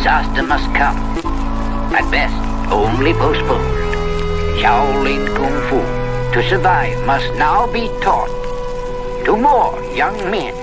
disaster must come. At best, only postponed. Shaolin Kung Fu, to survive, must now be taught to more young men.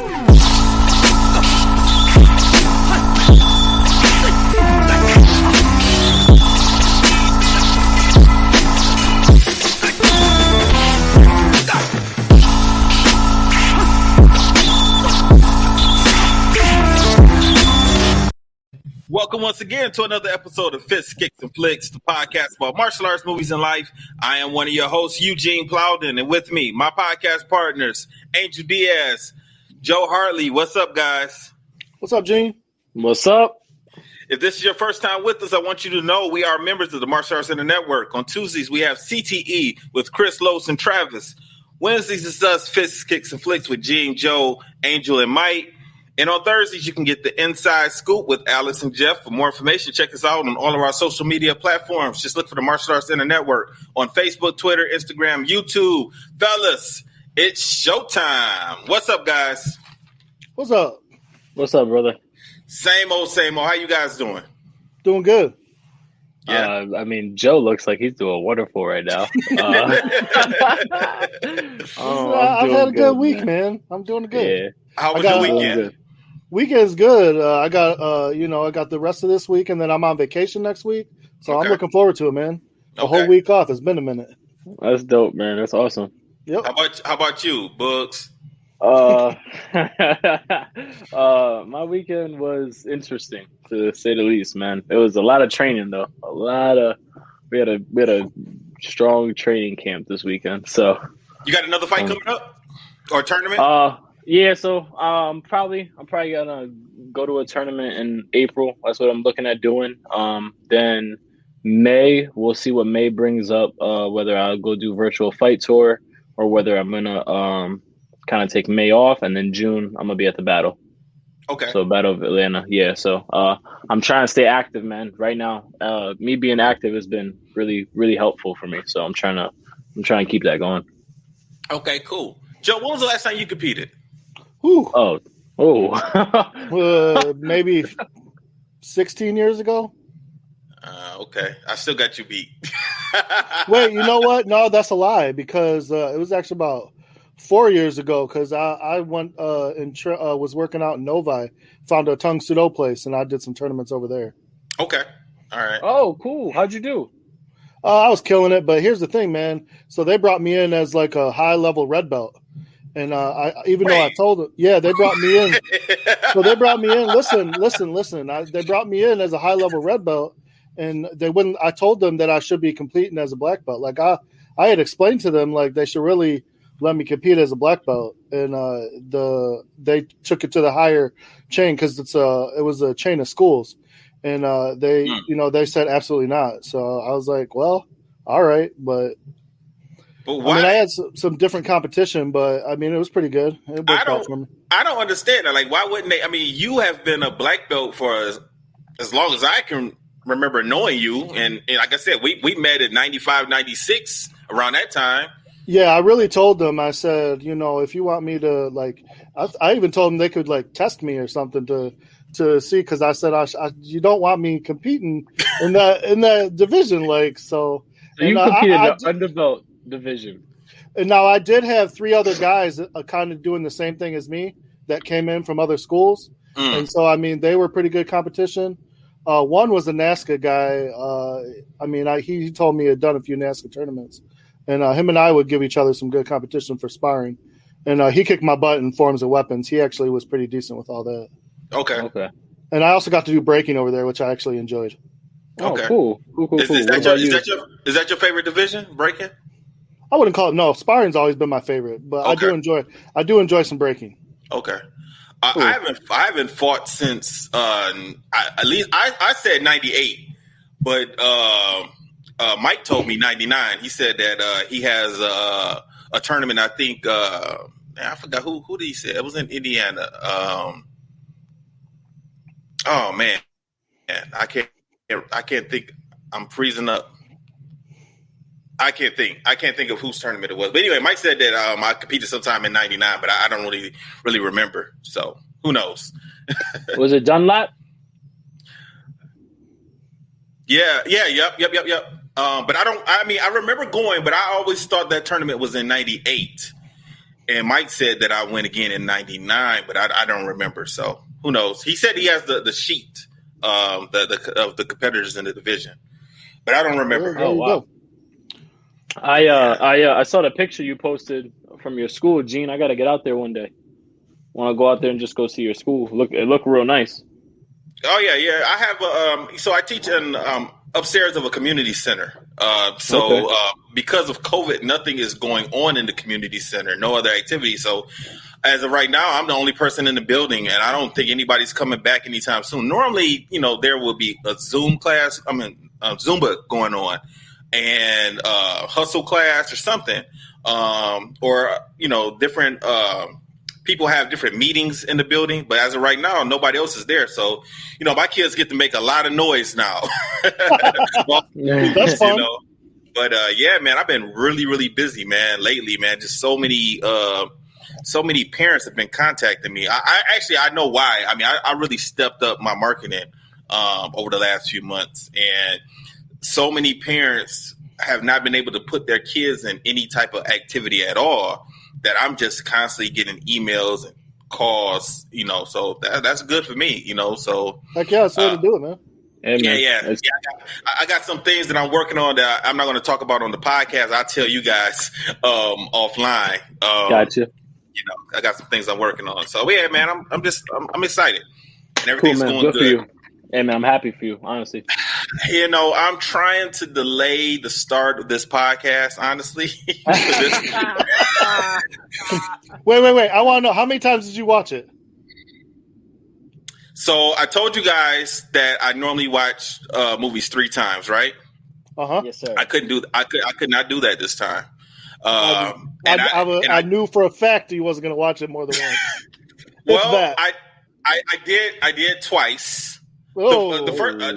Welcome once again to another episode of Fists, Kicks, and Flicks, the podcast about martial arts, movies, and life. I am one of your hosts, Eugene Plowden, and with me, my podcast partners, Angel Diaz, Joe Hartley. What's up, guys? What's up, Gene? What's up? If this is your first time with us, I want you to know we are members of the Martial Arts Center Network. On Tuesdays, we have CTE with Chris, Los, and Travis. Wednesdays is us, Fists, Kicks, and Flicks with Gene, Joe, Angel, and Mike. And on Thursdays, you can get the Inside Scoop with Alex and Jeff. For more information, check us out on all of our social media platforms. Just look for the Martial Arts Center Network on Facebook, Twitter, Instagram, YouTube. Fellas, it's showtime. What's up, guys? What's up? What's up, brother? Same old, same old. How you guys doing? Doing good. Yeah. I mean, Joe looks like he's doing wonderful right now. I've had a good week, man. I'm doing good. Yeah. How was your weekend? Weekend's good. I got the rest of this week, and then I'm on vacation next week. So Okay. I'm looking forward to it, man. A whole week off. It's been a minute. That's dope, man. That's awesome. Yep. How about you, Bugs? My weekend was interesting, to say the least, man. It was a lot of training, though. We had a strong training camp this weekend. So You got another fight coming up or a tournament? Yeah, so I'm probably gonna go to a tournament in April. That's what I'm looking at doing. Then May, we'll see what May brings up. Whether I'll go do virtual fight tour or whether I'm gonna kind of take May off, and then June I'm gonna be at the battle. Okay. So Battle of Atlanta, yeah. So I'm trying to stay active, man. Right now, me being active has been really, really helpful for me. So I'm trying to keep that going. Okay, cool. Joe, when was the last time you competed? Oh. Maybe 16 years ago. Okay. I still got you beat. Wait, you know what? No, that's a lie because it was actually about 4 years ago because I went was working out in Novi, found a Tung Sudo place, and I did some tournaments over there. Okay. All right. Oh, cool. How'd you do? I was killing it, but here's the thing, man. So they brought me in as like a high-level red belt. And though I told them, yeah, they brought me in. So they brought me in. Listen. They brought me in as a high-level red belt, and they wouldn't. I told them that I should be competing as a black belt. Like I had explained to them, like they should really let me compete as a black belt, and they took it to the higher chain because it was a chain of schools, and they said absolutely not. So I was like, well, all right, but why? I mean, I had some different competition, but I mean, it was pretty good. It worked out for me. I don't understand that. Like, why wouldn't they? I mean, you have been a black belt for as long as I can remember knowing you. And like I said, we met at 95, 96 around that time. Yeah, I really told them, I said, if you want me to, like, I even told them they could, like, test me or something to see, because I said, you don't want me competing in that division, like, so. So you competed in the underbelt division. And now I did have 3 other guys kind of doing the same thing as me that came in from other schools. And so, I mean, they were pretty good competition. One was a NASCA guy. He told me he had done a few NASCA tournaments. And him and I would give each other some good competition for sparring. And he kicked my butt in forms of weapons. He actually was pretty decent with all that. Okay. And I also got to do breaking over there, which I actually enjoyed. Okay. Cool. Is that your favorite division, breaking? I wouldn't call it. No, sparring's always been my favorite, but Okay. I do enjoy some breaking. Okay. Cool. I haven't fought since at least I said 98, but Mike told me 99. He said that he has a tournament. I think I forgot who did he say? It was in Indiana. Oh man, I can't think. I'm freezing up. I can't think of whose tournament it was. But anyway, Mike said that I competed sometime in '99, but I don't really remember. So who knows? Was it Dunlap? Yep. But I remember going, but I always thought that tournament was in 98. And Mike said that I went again in 99, but I don't remember. So who knows? He said he has the sheet of the competitors in the division, but I don't remember. Oh, wow. I saw the picture you posted from your school, Gene. I got to get out there one day. Want to go out there and just go see your school? It look real nice. Oh yeah. I have so I teach in upstairs of a community center. Because of COVID, nothing is going on in the community center, no other activity. So as of right now, I'm the only person in the building, and I don't think anybody's coming back anytime soon. Normally, there will be a Zoom class, Zumba going on, and hustle class or something, or different people have different meetings in the building. But as of right now, nobody else is there. So, my kids get to make a lot of noise now. That's fun. But yeah, man, I've been really, really busy, man, lately, man. Just so many parents have been contacting me. I know why. I mean, I really stepped up my marketing over the last few months, and so many parents have not been able to put their kids in any type of activity at all, that I'm just constantly getting emails and calls, so that's good for me, so. Heck yeah, that's the way to do it, man. Yeah. I got some things that I'm working on that I'm not going to talk about on the podcast. I'll tell you guys offline. Gotcha. I got some things I'm working on. So yeah, man, I'm excited. And everything's cool, man. going good for you. Hey, man, I'm happy for you, honestly. I'm trying to delay the start of this podcast, honestly. Wait. I want to know, how many times did you watch it? So I told you guys that I normally watch movies 3 times, right? Uh-huh. Yes, sir. I could not do that this time. I knew for a fact he wasn't going to watch it more than once. Well, I did twice. Oh, the first time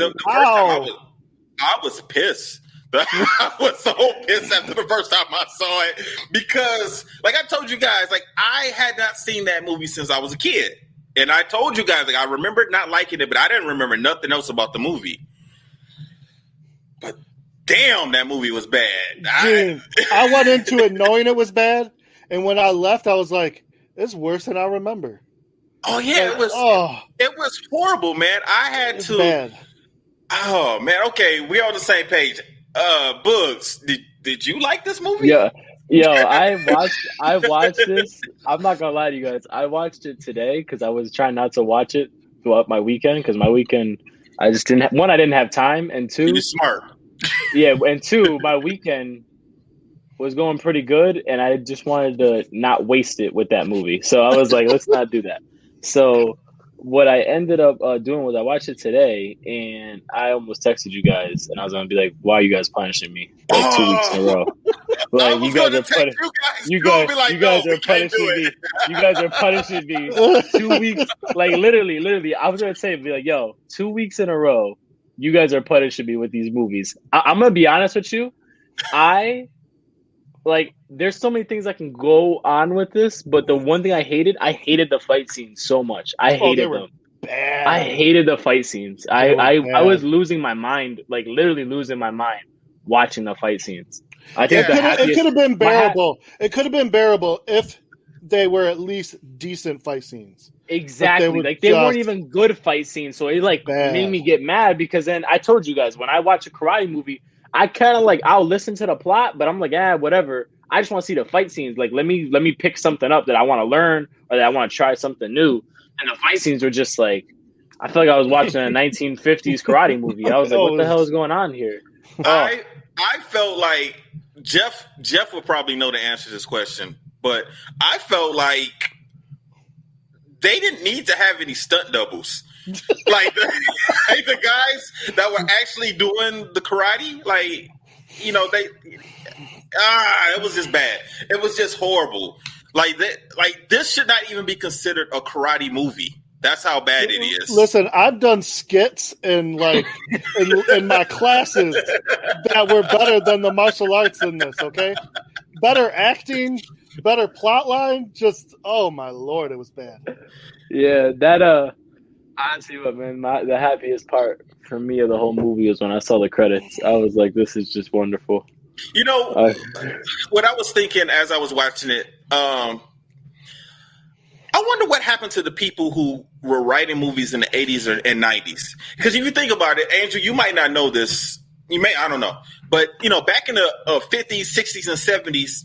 I was pissed. I was so pissed after the first time I saw it, because, like I told you guys, like, I had not seen that movie since I was a kid. And I told you guys, like, I remembered not liking it, but I didn't remember nothing else about the movie. But damn, that movie was bad. I went into it knowing it was bad, and when I left, I was like, it's worse than I remember. Oh yeah, it was horrible, man. I had to. Bad. Oh man, okay, we're on the same page. Books, did you like this movie? Yeah. Yo, I watched this. I'm not gonna lie to you guys. I watched it today because I was trying not to watch it throughout my weekend, because my weekend I just didn't. I didn't have time, and 2, you're smart. Yeah, and 2, my weekend was going pretty good, and I just wanted to not waste it with that movie. So I was like, let's not do that. So what I ended up doing was I watched it today, and I almost texted you guys, and I was gonna be like, "Why are you guys punishing me like 2 weeks in a row? Like you guys are punishing me. You guys are punishing me 2 weeks. Like literally. I was gonna say, be like, yo, 2 weeks in a row, you guys are punishing me with these movies. I'm gonna be honest with you. There's so many things I can go on with this, but the one thing I hated the fight scenes so much. I hated them. Bad. I hated the fight scenes. I was losing my mind, like literally losing my mind watching the fight scenes. I think it could have been bearable. It could have been bearable if they were at least decent fight scenes. Exactly. They weren't even good fight scenes, so it made me get mad, because then I told you guys, when I watch a karate movie, I kind of I'll listen to the plot, but I'm like, whatever. I just want to see the fight scenes. Like, let me pick something up that I want to learn, or that I want to try something new. And the fight scenes were just like, I feel like I was watching a 1950s karate movie. I was like, what the hell is going on here? I felt like Jeff would probably know the answer to this question, but I felt like they didn't need to have any stunt doubles. Like the guys that were actually doing the karate, it was just bad. It was just horrible. This should not even be considered a karate movie. That's how bad it is. Listen, I've done skits in my classes that were better than the martial arts in this. Okay, better acting, better plot line. Just, oh my Lord, it was bad. Yeah, Honestly, what man, the happiest part for me of the whole movie was when I saw the credits. I was like, "This is just wonderful." You know what I was thinking as I was watching it. I wonder what happened to the people who were writing movies in the 80s and 90s. Because if you think about it, Andrew, you might not know this. You may, I don't know. But, back in the 50s, 60s, and 70s,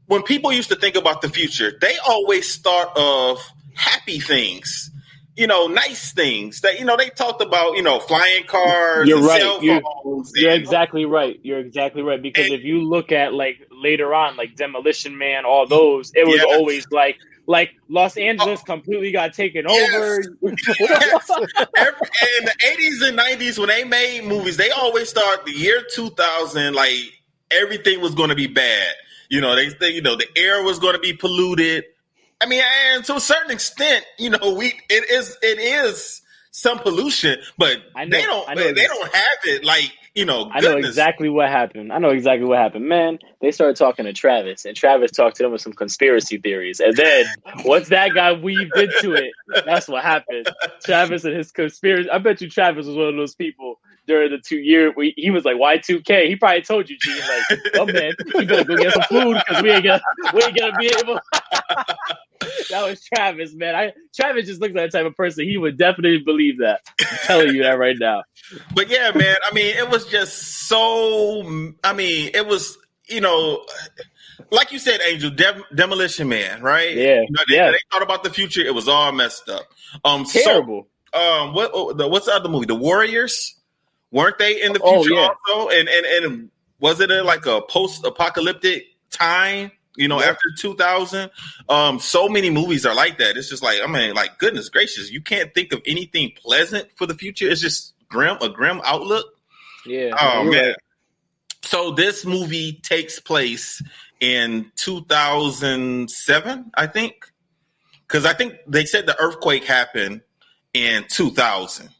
when people used to think about the future, they always thought of happy things, nice things. That they talked about, flying cars, You're and right. cell phones. You're exactly right. You're exactly right. Because if you look at like later on, like Demolition Man, all those, it was always like Los Angeles completely got taken over. Yes. In the 80s and 90s, when they made movies, they always thought the year 2000, like everything was going to be bad. The air was going to be polluted. I mean, and to a certain extent, it is some pollution, but they don't have it like, I know exactly what happened. Man, they started talking to Travis, and Travis talked to them with some conspiracy theories. And then once that guy weaved into it, that's what happened. Travis and his conspiracy. I bet you Travis was one of those people during the 2 year. He was like Y2K. He probably told you, Gene, like, "Oh man, you better go get some food because we ain't gonna be able." That was Travis, man. Travis just looks like the type of person he would definitely believe that. I'm telling you that right now. But yeah, man. I mean, it was just so. I mean, it was like you said, Angel, Demolition Man, right? Yeah, they thought about the future. It was all messed up. Terrible. So, what's the other movie? The Warriors, weren't they in the future also? And was it like a post-apocalyptic time? After 2000, so many movies are like that. It's just like, I mean, like, goodness gracious, you can't think of anything pleasant for the future. It's just a grim outlook. Yeah. Oh man. Right. So this movie takes place in 2007, I think, because I think they said the earthquake happened in 2000.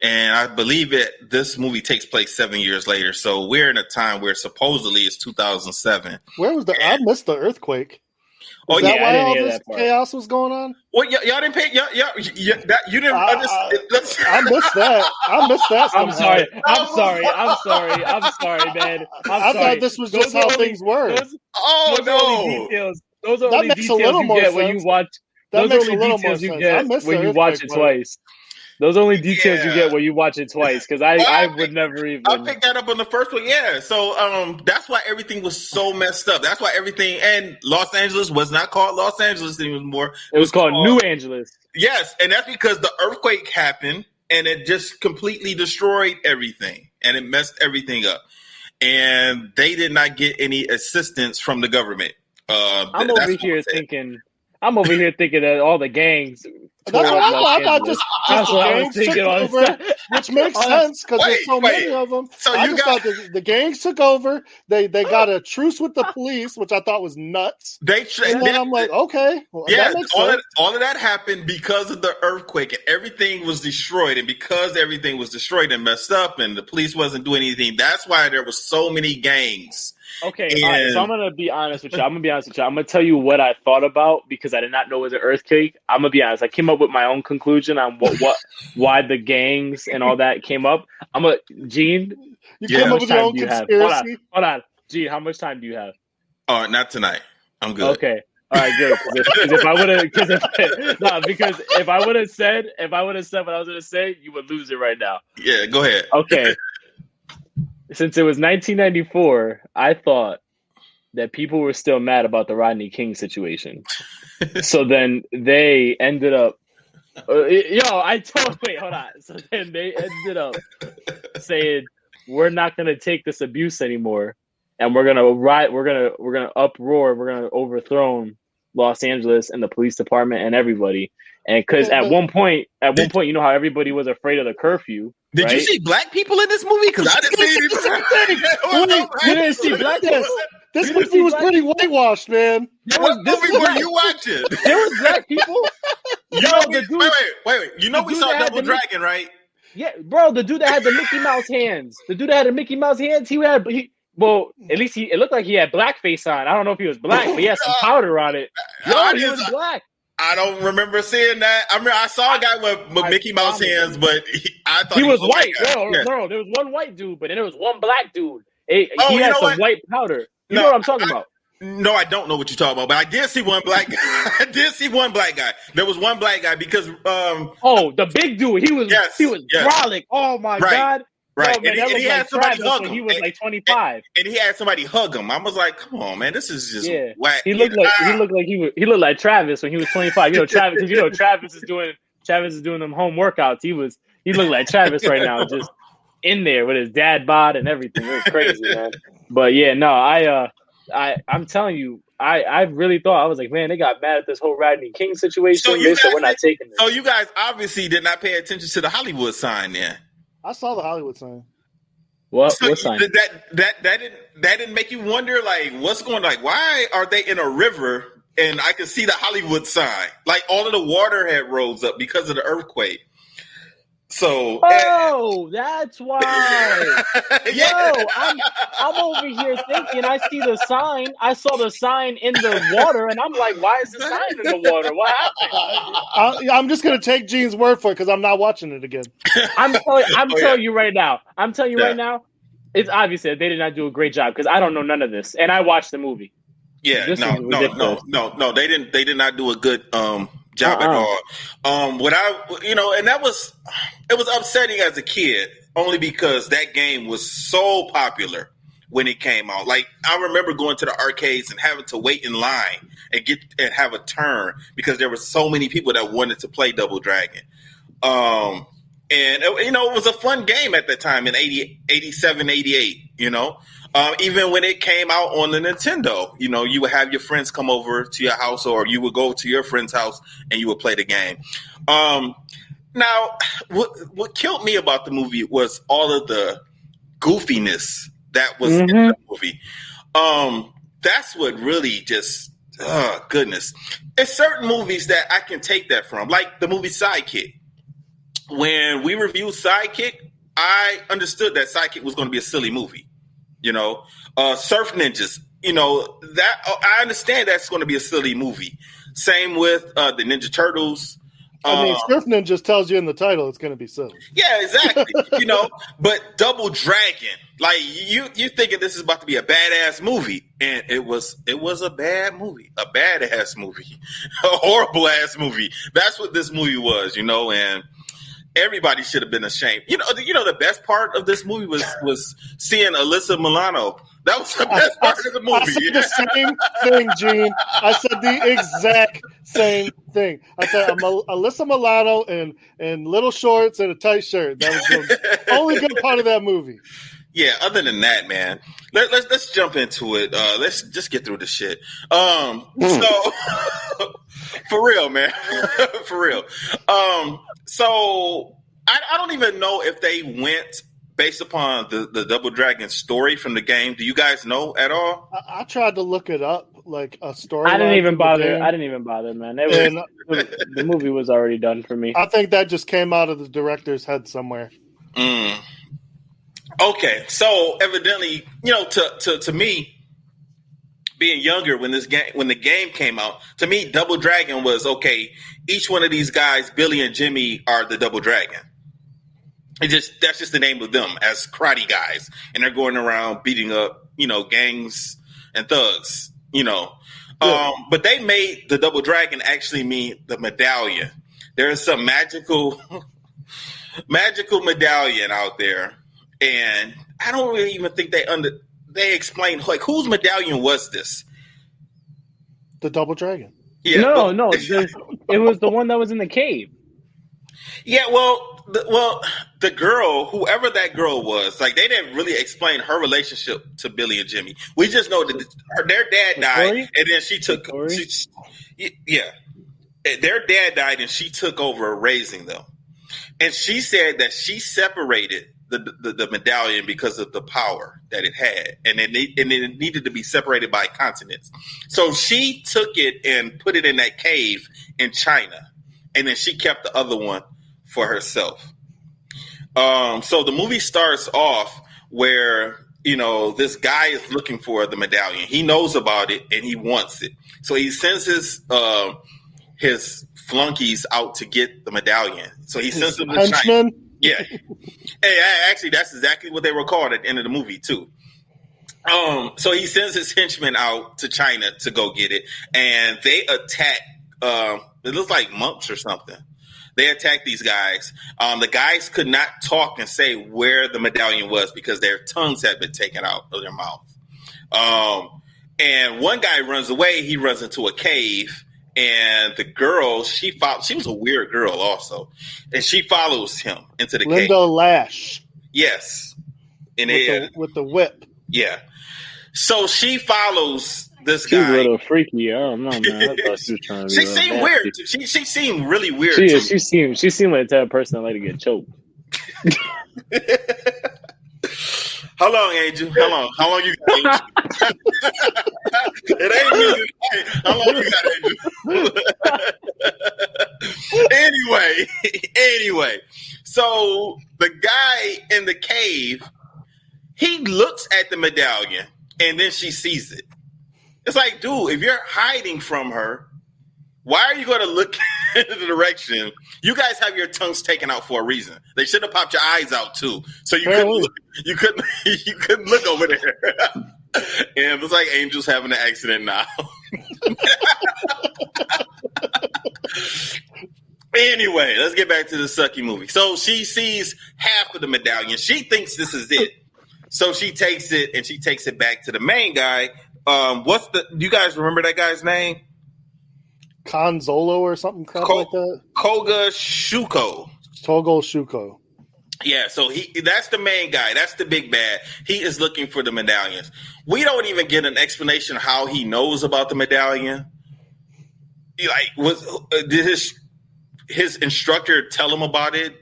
And I believe this movie takes place 7 years later. So we're in a time where supposedly it's 2007. Where was I missed the earthquake. Is that why all this chaos was going on? Well, y'all didn't pay. You didn't understand. I missed that. I'm sorry, man. I thought this was just how things were. Those are only details you get when you watch. Those are only details you get when you watch it twice. Those only details you get when you watch it twice, because I would never even. I picked that up on the first one, yeah. So that's why everything was so messed up. That's why everything, and Los Angeles was not called Los Angeles anymore. It was called New Angeles. Yes, and that's because the earthquake happened and it just completely destroyed everything and it messed everything up. And they did not get any assistance from the government. I'm over here thinking that all the gangs. That's what I thought. Just the gangs took over, which makes sense because there's so many of them. So I just thought the gangs took over. They got a truce with the police, which I thought was nuts. And then I'm like, okay, well, that makes sense. All of that happened because of the earthquake, and everything was destroyed. And because everything was destroyed and messed up, and the police wasn't doing anything, that's why there were so many gangs. Okay, all right, so I'm going to be honest with you. I'm going to tell you what I thought about, because I did not know it was an earthquake. I'm going to be honest. I came up with my own conclusion on why the gangs and all that came up. Gene, you came up with your own conspiracy? Hold on. Gene, how much time do you have? Not tonight. I'm good. Okay. All right, good. Because if I would have said what I was going to say, you would lose it right now. Yeah, go ahead. Okay. Since it was 1994, I thought that people were still mad about the Rodney King situation. So then they ended up wait, hold on. So then they ended up saying, we're not going to take this abuse anymore, and we're going to uproar, we're going to overthrow Los Angeles and the police department and everybody. And because at one point, you know how everybody was afraid of the curfew. Did you see black people in this movie? Because I didn't see anything. You didn't see black people. This movie was pretty whitewashed, man. What movie were you watching? There was black people. Wait. You know we saw Double Dragon, right? Yeah, bro. The dude that had the Mickey Mouse hands. At least it looked like he had blackface on. I don't know if he was black, but he had some powder on it. He was black. I don't remember seeing that. I mean, I saw a guy with Mickey Mouse hands, but I thought he was white. Yeah. No, there was one white dude, but then there was one black dude. He you had know some what? white powder. You know what I'm talking about? No, I don't know what you're talking about, but I did see one black guy. I did see one black guy. There was one black guy because the big dude. He was brolic. Oh my God. Right. No, man, and he had somebody hug him. He was like 25. And he had somebody hug him. I was like, come on, man, this is just whack. He looked like Travis when he was 25. You know, Travis, because Travis is doing them home workouts. He looked like Travis right now, just in there with his dad bod and everything. It was crazy, man. But yeah, no, I'm telling you, I really thought, I was like, man, they got mad at this whole Rodney King situation. So we're not taking this. So you guys obviously did not pay attention to the Hollywood sign then. I saw the Hollywood sign. What sign? That didn't make you wonder, like, what's going on? Like, why are they in a river and I can see the Hollywood sign? Like, all of the water had rose up because of the earthquake. So that's why. Yeah. Yo, I'm over here thinking I see the sign. I saw the sign in the water, and I'm like, why is the sign in the water? What happened? I'm just gonna take Gene's word for it because I'm not watching it again. I'm telling you right now. Right now, it's obvious that they did not do a great job because I don't know none of this, and I watched the movie. Yeah, no. They did not do a good job at all. And it was upsetting as a kid only because that game was so popular when it came out. Like, I remember going to the arcades and having to wait in line and have a turn because there were so many people that wanted to play Double Dragon. And it was a fun game at that time in 87, 88, even when it came out on the Nintendo, you would have your friends come over to your house or you would go to your friend's house and you would play the game. Now, what killed me about the movie was all of the goofiness that was in the movie. That's what really just, goodness. It's certain movies that I can take that from, like the movie Sidekick. When we reviewed Sidekick, I understood that Sidekick was going to be a silly movie. Surf Ninjas, that I understand that's going to be a silly movie. Same with the Ninja Turtles. Surf Ninjas tells you in the title it's going to be silly. Yeah, exactly. But Double Dragon, like you thinking this is about to be a badass movie, and it was a bad movie, a badass movie, a horrible ass movie. That's what this movie was, and everybody should have been ashamed. The best part of this movie was seeing Alyssa Milano. That was the best part of the movie. I said the same thing, Gene. I said the exact same thing. I said Alyssa Milano in little shorts and a tight shirt. That was the only good part of that movie. Yeah, other than that, man, let's jump into it. Let's just get through the shit. So for real, man, for real. So I don't even know if they went based upon the Double Dragon story from the game. Do you guys know at all? I tried to look it up, like a story. I didn't even bother, man. The movie was already done for me. I think that just came out of the director's head somewhere. Okay, so evidently, to me, being younger when the game came out, to me, Double Dragon was okay. Each one of these guys, Billy and Jimmy, are the Double Dragon. That's just the name of them as karate guys, and they're going around beating up, gangs and thugs, Yeah. But they made the Double Dragon actually mean the medallion. There is some magical medallion out there, and I don't really even think they explained, like, whose medallion was this? The Double Dragon. Yeah, no, it was the one that was in the cave. Yeah, the girl, whoever that girl was, like, they didn't really explain her relationship to Billy and Jimmy. We just know that their dad died, and then she took. Their dad died, and she took over raising them. And she said that she separated the medallion because of the power that it had, and it needed to be separated by continents. So she took it and put it in that cave in China, and then she kept the other one for herself. So the movie starts off where, this guy is looking for the medallion. He knows about it and he wants it. So he sends his flunkies out to get the medallion. So he sends them to China. Henchmen? Yeah. Hey, actually, that's exactly what they were called at the end of the movie, too. So he sends his henchmen out to China to go get it, and they attack. It looks like monks or something. They attacked these guys. The guys could not talk and say where the medallion was because their tongues had been taken out of their mouth. And one guy runs away. He runs into a cave, and the girl, she was a weird girl also, and she follows him into the cave. Linda Lash. Yes, and with the whip. Yeah. So she follows this She's guy. a little freaky. I don't know, man. I thought she was trying to be She seemed weird. She seemed really weird. She seemed like the type of person that like to get choked. How long, Angel? How long you got, Angel? It ain't me. How long you got, Angel? Anyway. So the guy in the cave, he looks at the medallion and then she sees it. It's like, dude, if you're hiding from her, why are you going to look in the direction? You guys have your tongues taken out for a reason. They should have popped your eyes out too, so you couldn't look over there. And it looks like Angel's having an accident now. Anyway, let's get back to the sucky movie. So she sees half of the medallion. She thinks this is it. So she takes it and she takes it back to the main guy. Do you guys remember that guy's name? Konzolo or something crap like that? Koga Shuko. Togo Shuko. Yeah, so that's the main guy. That's the big bad. He is looking for the medallions. We don't even get an explanation how he knows about the medallion. Did his instructor tell him about it?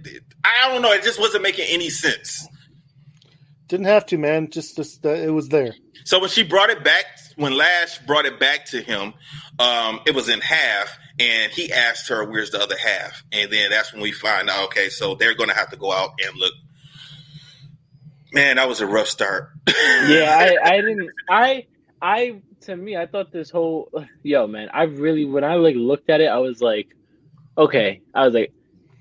I don't know. It just wasn't making any sense. Didn't have to, man. Just it was there. So when Lash brought it back to him, it was in half, and he asked her, "Where's the other half?" And then that's when we find out, okay, so they're going to have to go out and look. Man, that was a rough start. Yeah, I thought this whole man, when I looked at it, I was like, okay,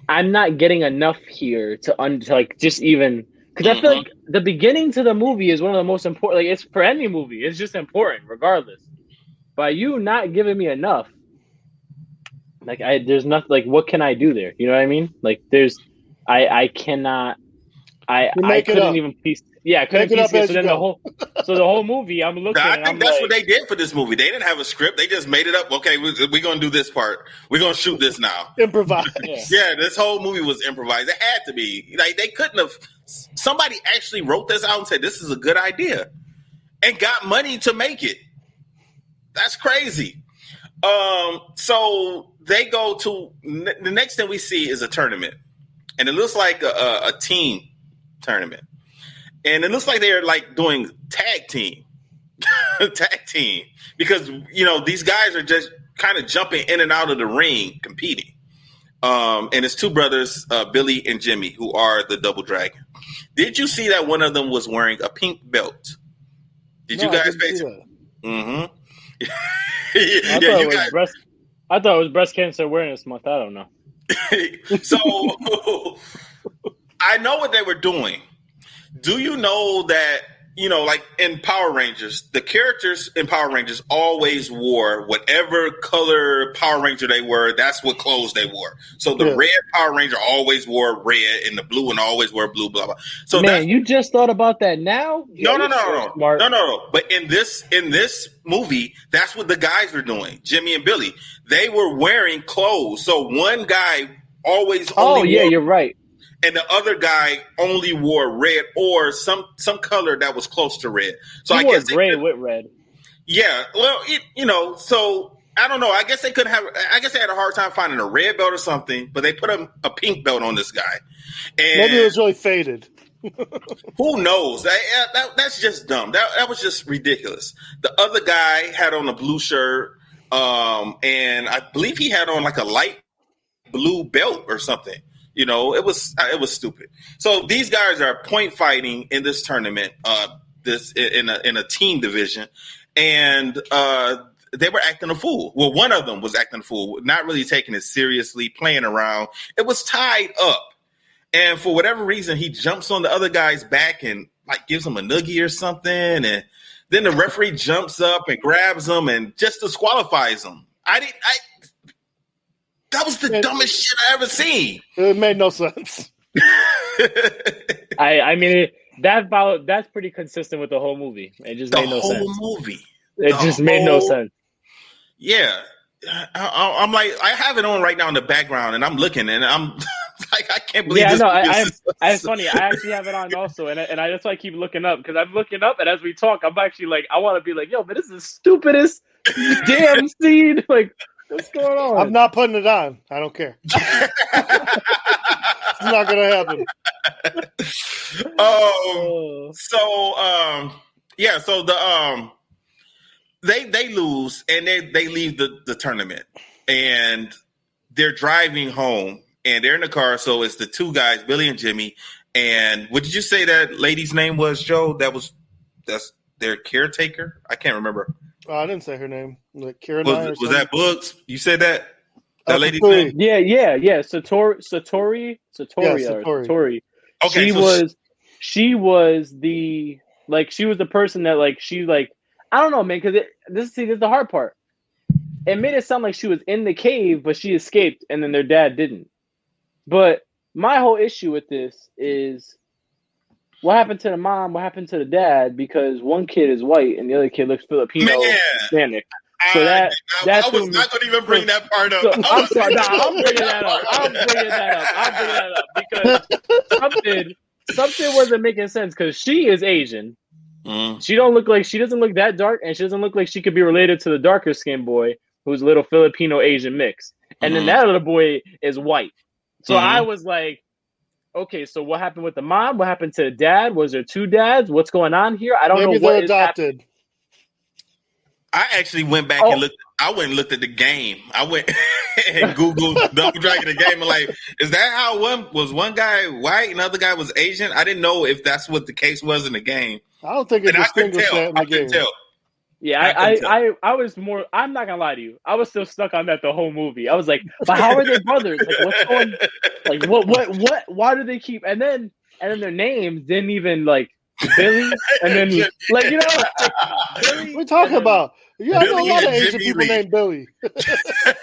I'm not getting enough here to just even. Because I feel like the beginning to the movie is one of the most important. Like, it's for any movie, it's just important, regardless. By you not giving me enough, there's nothing. Like, what can I do there? You know what I mean? Like, I cannot. I couldn't even piece. Yeah, I couldn't piece it. So then the whole movie, I'm looking. I think that's what they did for this movie. They didn't have a script. They just made it up. Okay, we're going to do this part. We're going to shoot this now. Improvise. Yeah, this whole movie was improvised. It had to be. Like, they couldn't have. Somebody actually wrote this out and said, this is a good idea. And got money to make it. That's crazy. So they go to. The next thing we see is a tournament. And it looks like a team tournament. And it looks like they're doing tag team, because these guys are just kind of jumping in and out of the ring competing. And it's two brothers, Billy and Jimmy, who are the Double Dragon. Did you see that one of them was wearing a pink belt? Did you guys pay attention? Mm-hmm. I thought it was Breast Cancer Awareness Month. I don't know. So I know what they were doing. Do you know that, like in Power Rangers, the characters in Power Rangers always wore whatever color Power Ranger they were, that's what clothes they wore. So the red Power Ranger always wore red, and the blue one always wore blue, blah, blah. So man, you just thought about that now? No. But in this movie, that's what the guys were doing, Jimmy and Billy. They were wearing clothes. So one guy always you're right. And the other guy only wore red or some color that was close to red. So I guess gray with red. Yeah, well, so I don't know. I guess they had a hard time finding a red belt or something, but they put a pink belt on this guy. And maybe it was really faded. Who knows? That's just dumb. That was just ridiculous. The other guy had on a blue shirt, and I believe he had on a light blue belt or something. It was stupid. So these guys are point fighting in this tournament, in a team division, and they were acting a fool. Well, one of them was acting a fool, not really taking it seriously, playing around. It was tied up. And for whatever reason, he jumps on the other guy's back and like gives him a noogie or something. And then the referee jumps up and grabs him and just disqualifies him. That was the dumbest shit I ever seen. It made no sense. I mean, that's pretty consistent with the whole movie. It just made no sense. The whole movie. It just made no sense. Yeah. I'm like, I have it on right now in the background, and I'm looking, and I'm like, I can't believe this. Yeah, no, it's funny. I actually have it on also, and that's why I keep looking up, because I'm looking up, and as we talk, I'm actually like, I want to be like, yo, but this is the stupidest damn scene. Like, what's going on? I'm not putting it on. I don't care. It's not going to happen. So they lose and they leave the tournament, and they're driving home and they're in the car. So it's the two guys, Billy and Jimmy. And what did you say that lady's name was, Joe? That's their caretaker. I can't remember. I didn't say her name. Like Caroline. Was that Books? You said that? That lady's name? Yeah. Satori. Okay, she was the person that like she like, I don't know, man, because this is the hard part. It made it sound like she was in the cave, but she escaped, and then their dad didn't. But my whole issue with this is what happened to the mom, what happened to the dad, because one kid is white and the other kid looks Filipino, Hispanic. So I was not going to even bring that part up. So I'm sorry. No, I'm bringing that up because something wasn't making sense, because she is Asian. She doesn't look that dark, and she doesn't look like she could be related to the darker skinned boy who's a little Filipino Asian mix. And then that little boy is white. So I was like, okay, so what happened with the mom? What happened to the dad? Was there two dads? What's going on here? I don't know what is adopted. I actually went back and looked. I went and looked at the game. I went and Googled Double Dragon the game, and like, is that how one guy white and the other guy was Asian? I didn't know if that's what the case was in the game. I don't think it distinguished that in the game. Yeah, I was more. I'm not gonna lie to you. I was still stuck on that the whole movie. I was like, but how are they brothers? Like, what's going? Like, what? Why do they keep? And then their names didn't even like Billy, and then like Billy. What are you talking about? Yeah, I know a lot of Asian people named Billy.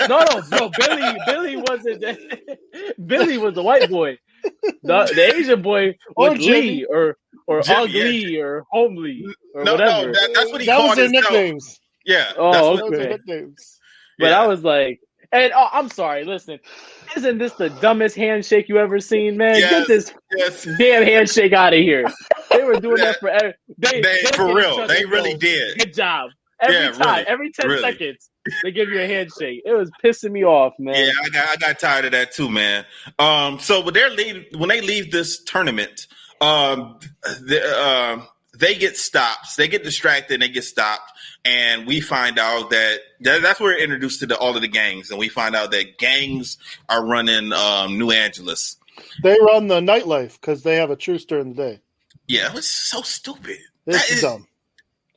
No, Billy wasn't. Billy was the white boy. The Asian boy was Lee or Ugly or Homely or whatever. No, that's what he called was their nicknames. Yeah. Oh, that was their nicknames. But I was like, and I'm sorry, listen, isn't this the dumbest handshake you ever seen, man? Get this damn handshake out of here. They were doing that forever. They for real. They really did. Good job. Every time, really, every 10 seconds, they give you a handshake. It was pissing me off, man. Yeah, I got tired of that too, man. So when they leave this tournament, they get stopped. They get distracted and they get stopped. And we find out that's where we're introduced to all of the gangs. And we find out that gangs are running New Angeles. They run the nightlife because they have a truce during the day. Yeah, it was so stupid. That is dumb.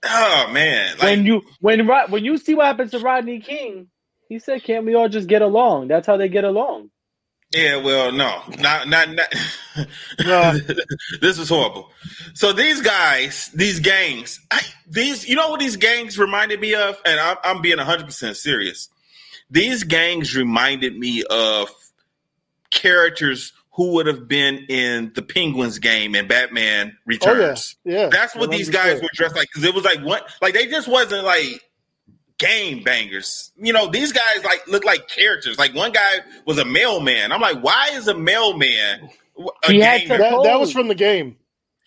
Oh man! Like, when you see what happens to Rodney King, he said, "Can't we all just get along?" That's how they get along. Yeah, well, no, not. This is horrible. So these guys, these gangs, you know what these gangs reminded me of? And I'm being 100% serious. These gangs reminded me of characters who would have been in the Penguins game in Batman Returns. Oh, yeah. That's what these guys were dressed like, because it was like they just wasn't like game bangers. You know, these guys like look like characters. Like one guy was a mailman. I'm like, why is a mailman a game? That was from the game.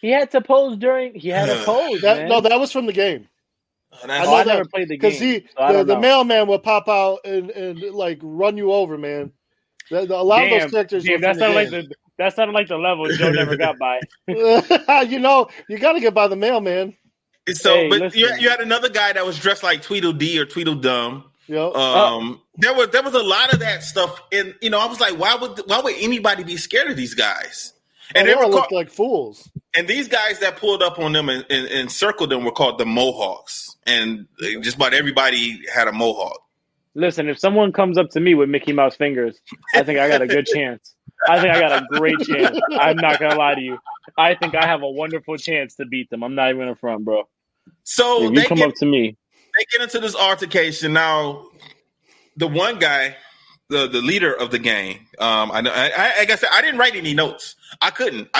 He had to pose He had to pose. No, that was from the game. I never played the game. Because the mailman would pop out and like run you over, man. A lot of those characters. That sounded like the level Joe never got by. You know, you got to get by the mailman. So, but you had another guy that was dressed like Tweedledee or Tweedledum. Yep. There was a lot of that stuff, and you know, I was like, why would anybody be scared of these guys? And they all looked like fools. And these guys that pulled up on them and circled them were called the Mohawks. And just about everybody had a Mohawk. Listen, if someone comes up to me with Mickey Mouse fingers, I think I got a good chance. I think I got a great chance. I'm not going to lie to you. I think I have a wonderful chance to beat them. I'm not even in front, bro. So if you come up to me. They get into this altercation. Now, the one guy, the leader of the gang, I guess I didn't write any notes. I couldn't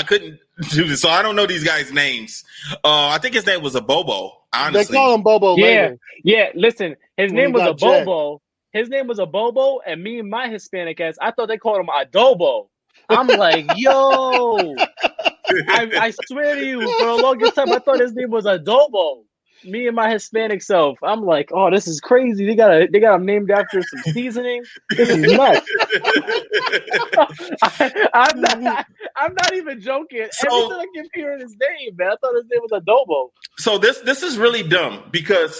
do this, so I don't know these guys' names. I think his name was a Bobo. Honestly, they call him Bobo. Yeah, later. Listen, his name was a Bobo. His name was a Bobo, and me and my Hispanic ass, I thought they called him Adobo. I'm like, yo, I swear to you, for the longest time, I thought his name was Adobo. Me and my Hispanic self, I'm like, oh, this is crazy. They got him named after some seasoning. This is nuts. I'm not even joking. Every time I keep hearing his name, man, I thought his name was Adobo. So this is really dumb because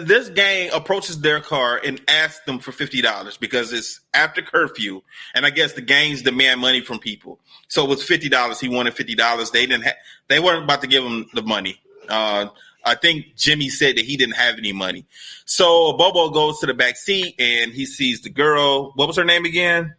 this gang approaches their car and asks them for $50 because it's after curfew, and I guess the gangs demand money from people. So it was $50. He wanted $50. They weren't about to give him the money. I think Jimmy said that he didn't have any money. So Bobo goes to the back seat and he sees the girl. What was her name again?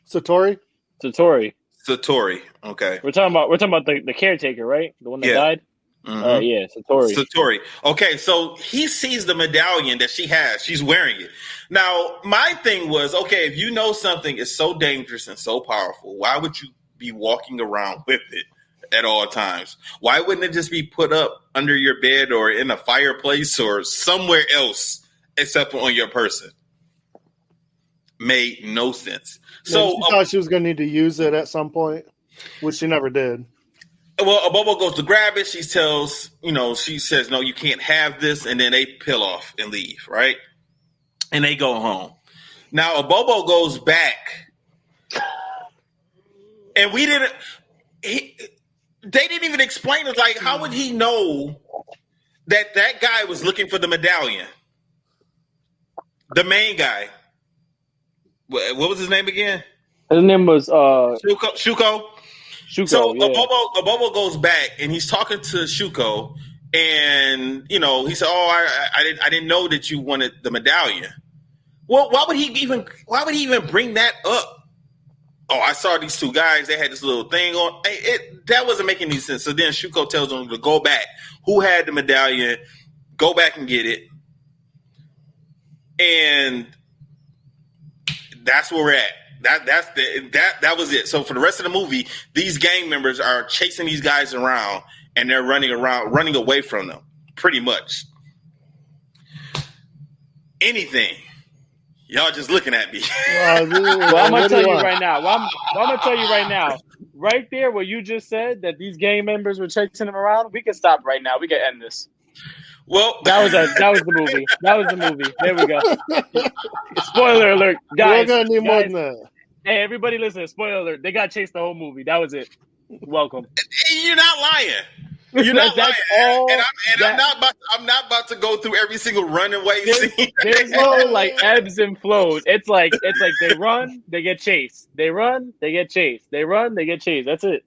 Satori. Okay. We're talking about the caretaker, right? The one that died. Mm-hmm. Satori. Okay, so he sees the medallion that she has. She's wearing it. Now, my thing was, okay, if you know something is so dangerous and so powerful, why would you be walking around with it at all times? Why wouldn't it just be put up under your bed or in a fireplace or somewhere else except for on your person? Made no sense. So she thought she was going to need to use it at some point, which she never did. Well, Bobo goes to grab it. She says, no, you can't have this. And then they peel off and leave, right? And they go home. Now, Bobo goes back. And they didn't even explain it. Like, how would he know that guy was looking for the medallion? The main guy. What was his name again? His name was Shuko. So yeah. Bobo goes back and he's talking to Shuko, and he said, "Oh, I didn't know that you wanted the medallion." Well, why would he even bring that up? Oh, I saw these two guys. They had this little thing on. That wasn't making any sense. So then Shuko tells them to go back. Who had the medallion? Go back and get it. And that's where we're at. That was it. So for the rest of the movie, these gang members are chasing these guys around, and they're running away from them, pretty much. Anything. Y'all just looking at me. Well, I'm gonna tell you right now. I'm gonna tell you right now. Right there, where you just said that these gang members were chasing them around, we can stop right now. We can end this. Well, that was the movie. That was the movie. There we go. Spoiler alert, guys. We're gonna need more than that. Hey, everybody, listen! Spoiler alert. They got chased the whole movie. That was it. Welcome. You're not lying. You're not lying. I'm not about to go through every single runaway scene. There's no like ebbs and flows. It's like they run, they get chased. They run, they get chased. They run, they get chased. That's it.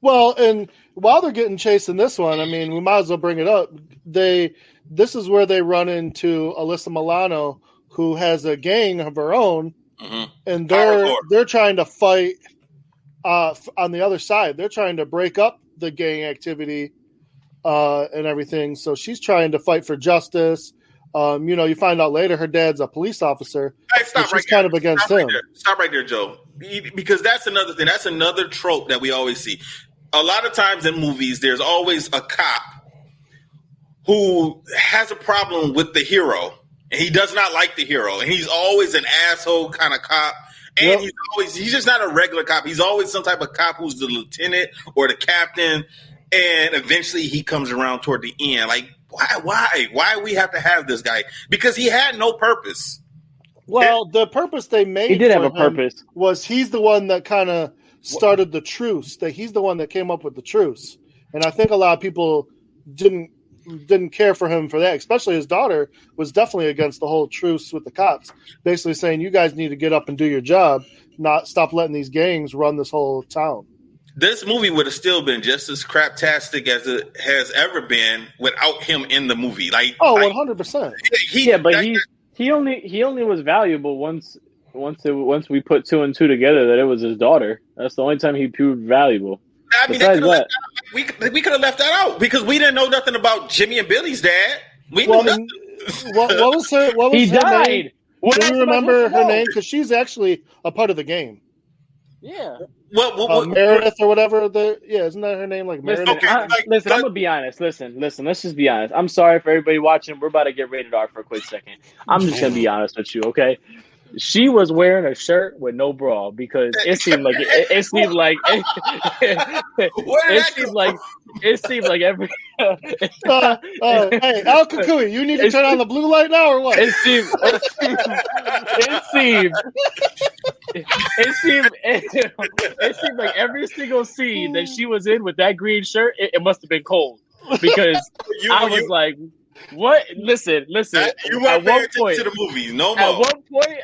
Well, and while they're getting chased in this one, I mean, we might as well bring it up. This is where they run into Alyssa Milano, who has a gang of her own, and they're trying to fight on the other side. They're trying to break up the gang activity and everything. So she's trying to fight for justice. You find out later her dad's a police officer. Hey, she's kind of against him. Stop right there, Joe. Because that's another thing. That's another trope that we always see. A lot of times in movies, there's always a cop who has a problem with the hero, and he does not like the hero, and he's always an asshole kind of cop. And he's just not a regular cop. He's always some type of cop who's the lieutenant or the captain, and eventually he comes around toward the end. Like, why we have to have this guy? Because he had no purpose. Well, the purpose they made he did have a purpose was he's the one that kind of started the truce. That he's the one that came up with the truce, and I think a lot of people didn't didn't care for him for that. Especially his daughter was definitely against the whole truce with the cops, basically saying you guys need to get up and do your job, not stop letting these gangs run this whole town. This movie would have still been just as craptastic as it has ever been without him in the movie. 100%. He only was valuable once we put 2 and 2 together that it was his daughter. That's the only time he proved valuable. I mean, we could have left that out because we didn't know nothing about Jimmy and Billy's dad. We knew nothing. What was her? What was he her died. Name? Do you remember her name? Because she's actually a part of the game. Yeah. Meredith or whatever. Isn't that her name? Like Meredith. Listen, I'm gonna be honest. Listen. Let's just be honest. I'm sorry for everybody watching. We're about to get rated R for a quick second. I'm just gonna be honest with you, okay? She was wearing a shirt with no bra because it seemed like every. Hey, Al Kukui, you need to turn on the blue light now or what? It seemed like every single scene that she was in with that green shirt, it must have been cold because I was like, what? Listen. You weren't paying attention to the movies no more.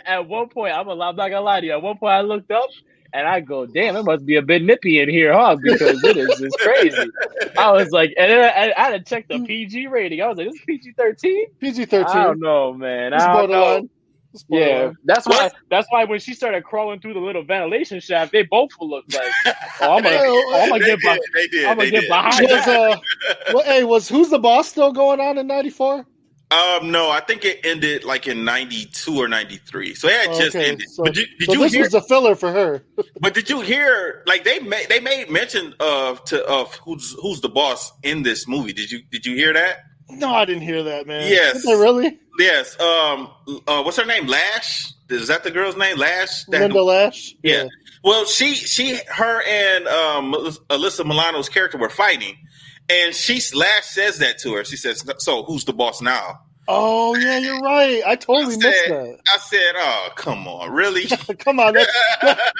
At one point, I'm not gonna lie to you. At one point, I looked up and I go, "Damn, it must be a bit nippy in here, huh?" Because it's crazy. I was like, and then I had to check the PG rating. I was like, "This is PG-13." PG-13. I don't know, man. I don't know. Yeah, that's why when she started crawling through the little ventilation shaft, they both looked like, I'm gonna get behind. Was Who's the Boss still going on in '94? No, I think it ended like in '92 or '93. So it had just ended. So, did you this hear? Was a filler for her. But did you hear? Like they made mention of who's the boss in this movie. Did you hear that? No, I didn't hear that, man. Yes. Did they really? Yes. What's her name? Lash? Is that the girl's name? Lash? Linda Lash? Yeah. Well, her and Alyssa Milano's character were fighting, and Lash says that to her. She says, "So who's the boss now?" Oh, yeah, you're right. I totally missed that. I said, "Oh, come on, really? Come on, that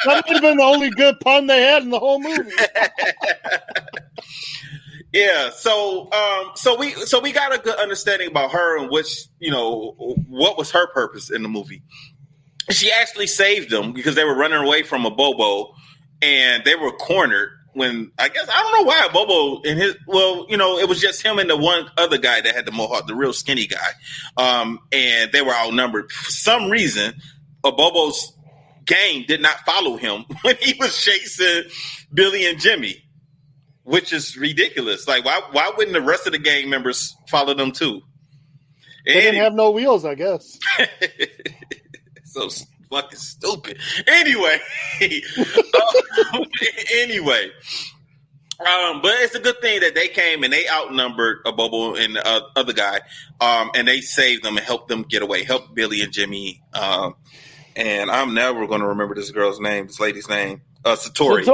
might have been the only good pun they had in the whole movie." Yeah, so we got a good understanding about her and what was her purpose in the movie. She actually saved them because they were running away from a Bobo, and they were cornered. When I don't know why a Bobo it was just him and the one other guy that had the mohawk, the real skinny guy, and they were outnumbered for some reason. A Bobo's gang did not follow him when he was chasing Billy and Jimmy. Which is ridiculous. Like, why wouldn't the rest of the gang members follow them too? They didn't have no wheels, I guess. So fucking stupid. Anyway, but it's a good thing that they came and they outnumbered a Bobo and the other guy, and they saved them and helped them get away. Helped Billy and Jimmy. And I'm never going to remember this lady's name. Satori.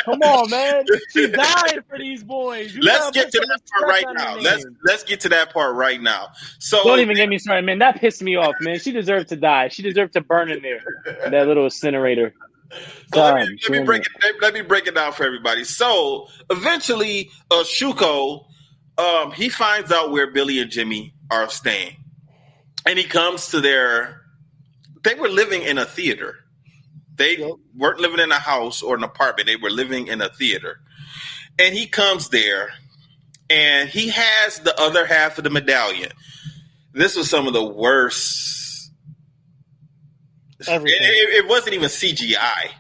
Come on, man. She died for these boys. Let's get to that part right now. Let's get to that part right now. So don't even get me started, man. That pissed me off, man. She deserved to die. She deserved to burn in there. That little incinerator. So let me break it down for everybody. So eventually, Shuko, he finds out where Billy and Jimmy are staying, and he comes to they were living in a theater. They weren't living in a house or an apartment. They were living in a theater. And he comes there, and he has the other half of the medallion. This was some of the worst. It wasn't even CGI.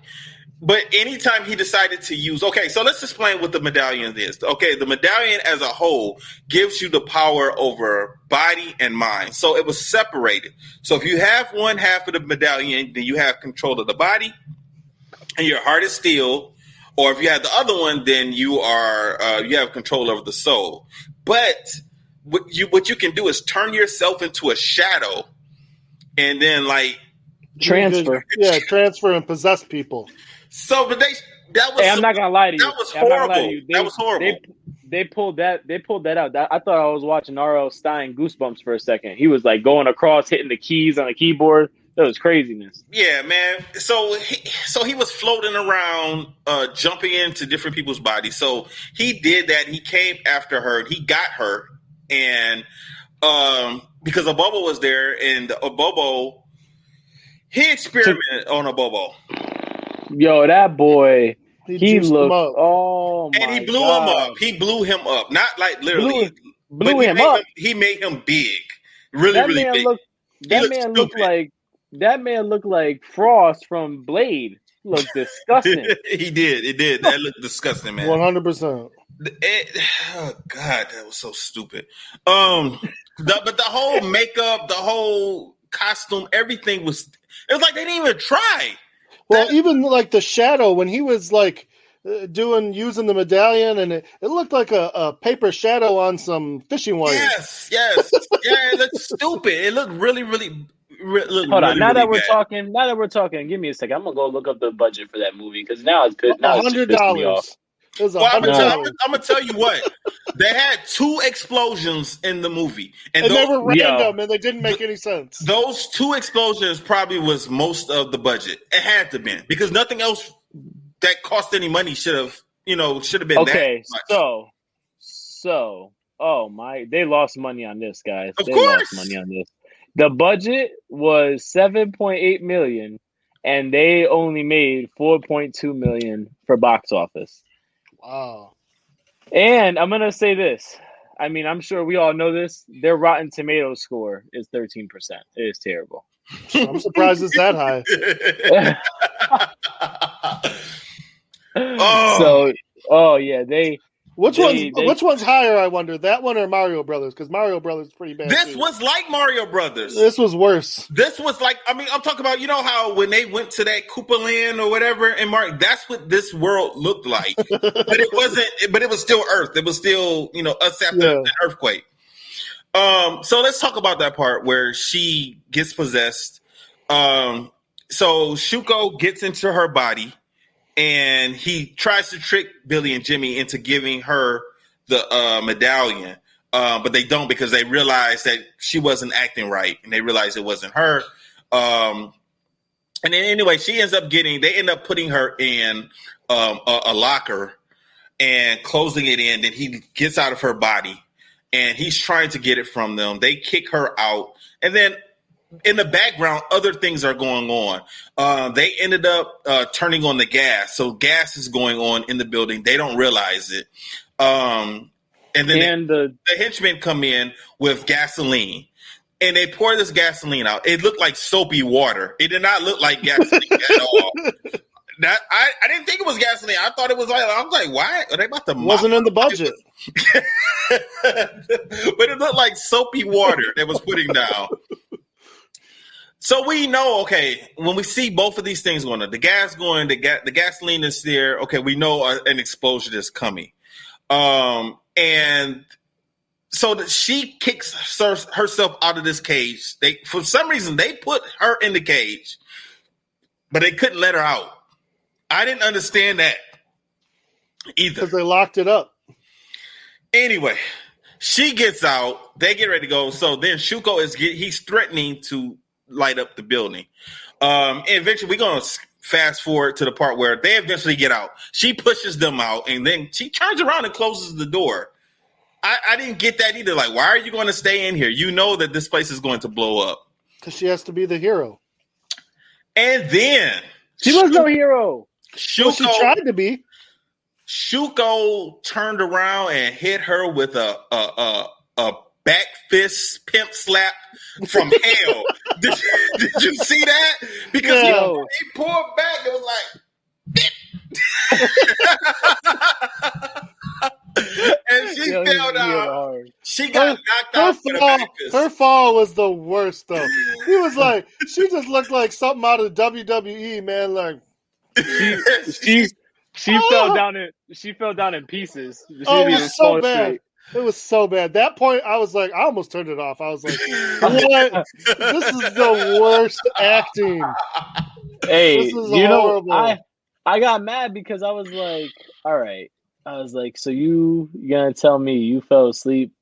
But anytime he decided to use... Okay, so let's explain what the medallion is. Okay, the medallion as a whole gives you the power over body and mind. So it was separated. So if you have one half of the medallion, then you have control of the body and your heart is steel. Or if you have the other one, then you have control over the soul. But what you can do is turn yourself into a shadow and then transfer. Yeah, transfer and possess people. So, but I'm not gonna lie to you. That was horrible. That was horrible. They pulled that out. I thought I was watching R.L. Stein Goosebumps for a second. He was like going across, hitting the keys on the keyboard, That was craziness. Yeah, man. So he was floating around, jumping into different people's bodies. So he did that. He came after her. He got her, and because Abobo was there, and Abobo, he experimented on Abobo. Yo, that boy, he juiced him looked. up. Oh my! And he blew God. him up. He blew him up. Not like literally. Blew him up. He made him big. Really, That really man big. That man looked like Frost from Blade. He looked disgusting. He did. It did. That looked disgusting, man. 100%. Oh God, that was so stupid. But the whole makeup, the whole costume, everything was. It was like they didn't even try. Well, even like the shadow when he was like using the medallion, and it looked like a paper shadow on some fishing wire. Yes. Yeah, it looked stupid. It looked really. Hold on. Now that we're talking, give me a second. I'm gonna go look up the budget for that movie because now it's good. Now it's just pissing me off. It was Well, I'm $100. gonna tell you what. They had 2 explosions in the movie, and they were random, Yo. and they didn't make any sense. those 2 explosions probably was most of the budget. It had to be because nothing else that cost any money should have been Okay, that much. so, oh my, they lost money on this, guys. Of They course. lost money on this. The budget was $7.8 million, and they only made $4.2 million for box office. Wow. And I'm gonna say this. I mean, I'm sure we all know this. Their Rotten Tomatoes score is 13%. It is terrible. I'm surprised it's that high. Which one's higher? I wonder. That one or Mario Brothers? Because Mario Brothers is pretty bad. This too. was like Mario Brothers. This was worse. This was like, I mean, I'm talking about, you know how when they went to that Koopa Land or whatever, and Mario, that's what this world looked like. But it wasn't. But it was still Earth. It was still, us after an earthquake. So let's talk about that part where she gets possessed. So Shuko gets into her body. And he tries to trick Billy and Jimmy into giving her the medallion. But they don't because they realize that she wasn't acting right. And they realize it wasn't her. And then anyway, they end up putting her in a locker and closing it in. Then he gets out of her body. And he's trying to get it from them. They kick her out. And then in the background, other things are going on. They ended up turning on the gas. So gas is going on in the building. They don't realize it. And then the henchmen come in with gasoline. And they pour this gasoline out. It looked like soapy water. It did not look like gasoline at all. I didn't think it was gasoline. I thought it was I was like, why? Are they about to wasn't in the budget. But it looked like soapy water that was putting down. So we know, okay, when we see both of these things going on, the gas going, the gasoline is there. Okay, we know an explosion is coming. And so she kicks herself out of this cage. For some reason, they put her in the cage, but they couldn't let her out. I didn't understand that either. Because they locked it up. Anyway, she gets out. They get ready to go. So then Shuko he's threatening to light up the building. And eventually we're going to fast forward to the part where they eventually get out. She pushes them out and then she turns around and closes the door. I didn't get that either. Like, why are you going to stay in here? You know that this place is going to blow up. Because she has to be the hero. And then she was no hero. She tried to be. Shuko turned around and hit her with a back fist pimp slap from hell. Did you see that? Because he pulled back, it was like, and she fell down. She got knocked out with a back fist. Her fall was the worst, though. He was like, she just looked like something out of WWE, man. Like she fell down in pieces. It was so bad. It was so bad. That point, I was like, I almost turned it off. I was like, what? This is the worst acting. Hey, this is horrible. I got mad because I was like, all right. I was like, so you gonna tell me you fell asleep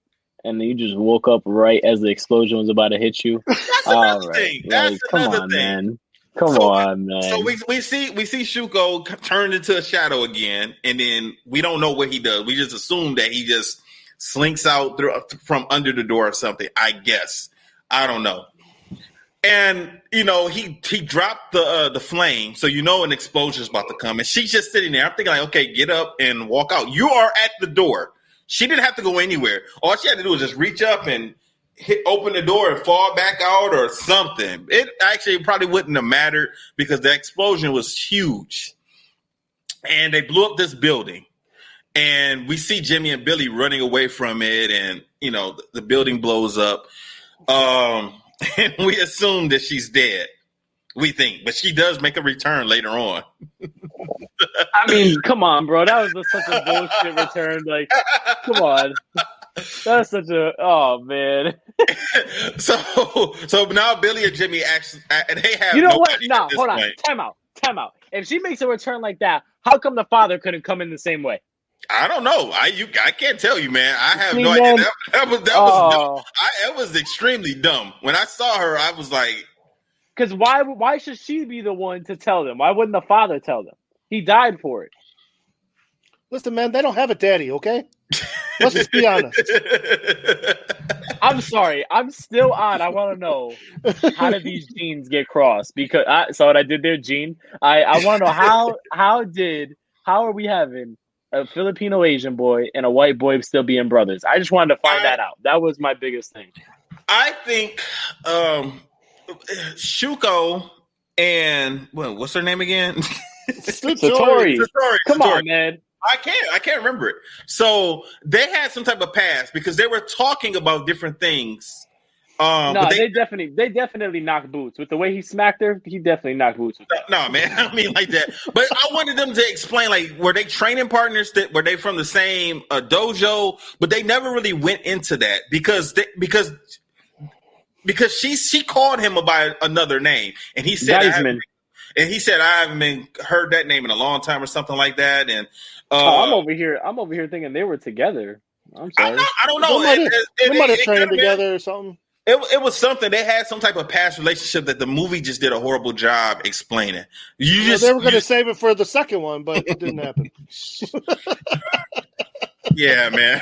and then you just woke up right as the explosion was about to hit you. That's All another right, thing. That's come another on, thing. man. Come So on, man. So we see Shuko turned into a shadow again, and then we don't know what he does. We just assume that he just slinks out from under the door or something. I guess. I don't know. And he dropped the flame, so an explosion's about to come, and she's just sitting there. I'm thinking like, okay, get up and walk out. You are at the door. She didn't have to go anywhere. All she had to do was just reach up and open the door and fall back out or something. It actually probably wouldn't have mattered because the explosion was huge. And they blew up this building. And we see Jimmy and Billy running away from it. And, the building blows up. And we assume that she's dead. We think. But she does make a return later on. I mean, come on, bro. That was such a bullshit return. Like, come on. That's such a man. So now Billy and Jimmy actually, and they have. You know what? No, hold on. Time out. If she makes a return like that, how come the father couldn't come in the same way? I don't know. I can't tell you, man. I have no idea. That was dumb. It was extremely dumb. When I saw her, I was like, because why should she be the one to tell them? Why wouldn't the father tell them? He died for it. Listen, man, they don't have a daddy, okay? Let's just be honest. I'm sorry. I'm still on. I want to know, how did these genes get crossed? Because I saw what I did there, Gene. I want to know how are we having a Filipino Asian boy and a white boy still being brothers? I just wanted to find that out. That was my biggest thing. I think Shuko and what's her name again? Satori. Come on, man. I can't remember it. So they had some type of past because they were talking about different things. No, they definitely knocked boots with the way he smacked her. He definitely knocked boots. No, man, I don't mean like that. But I wanted them to explain, like, were they training partners? Were they from the same dojo? But they never really went into that because she called him by another name, and he said, I haven't heard that name in a long time or something like that. And I'm over here thinking they were together. I'm sorry. I don't know. They might have trained together or something. It was something. They had some type of past relationship that the movie just did a horrible job explaining. They were going to save it for the second one, but it didn't happen. Yeah, man.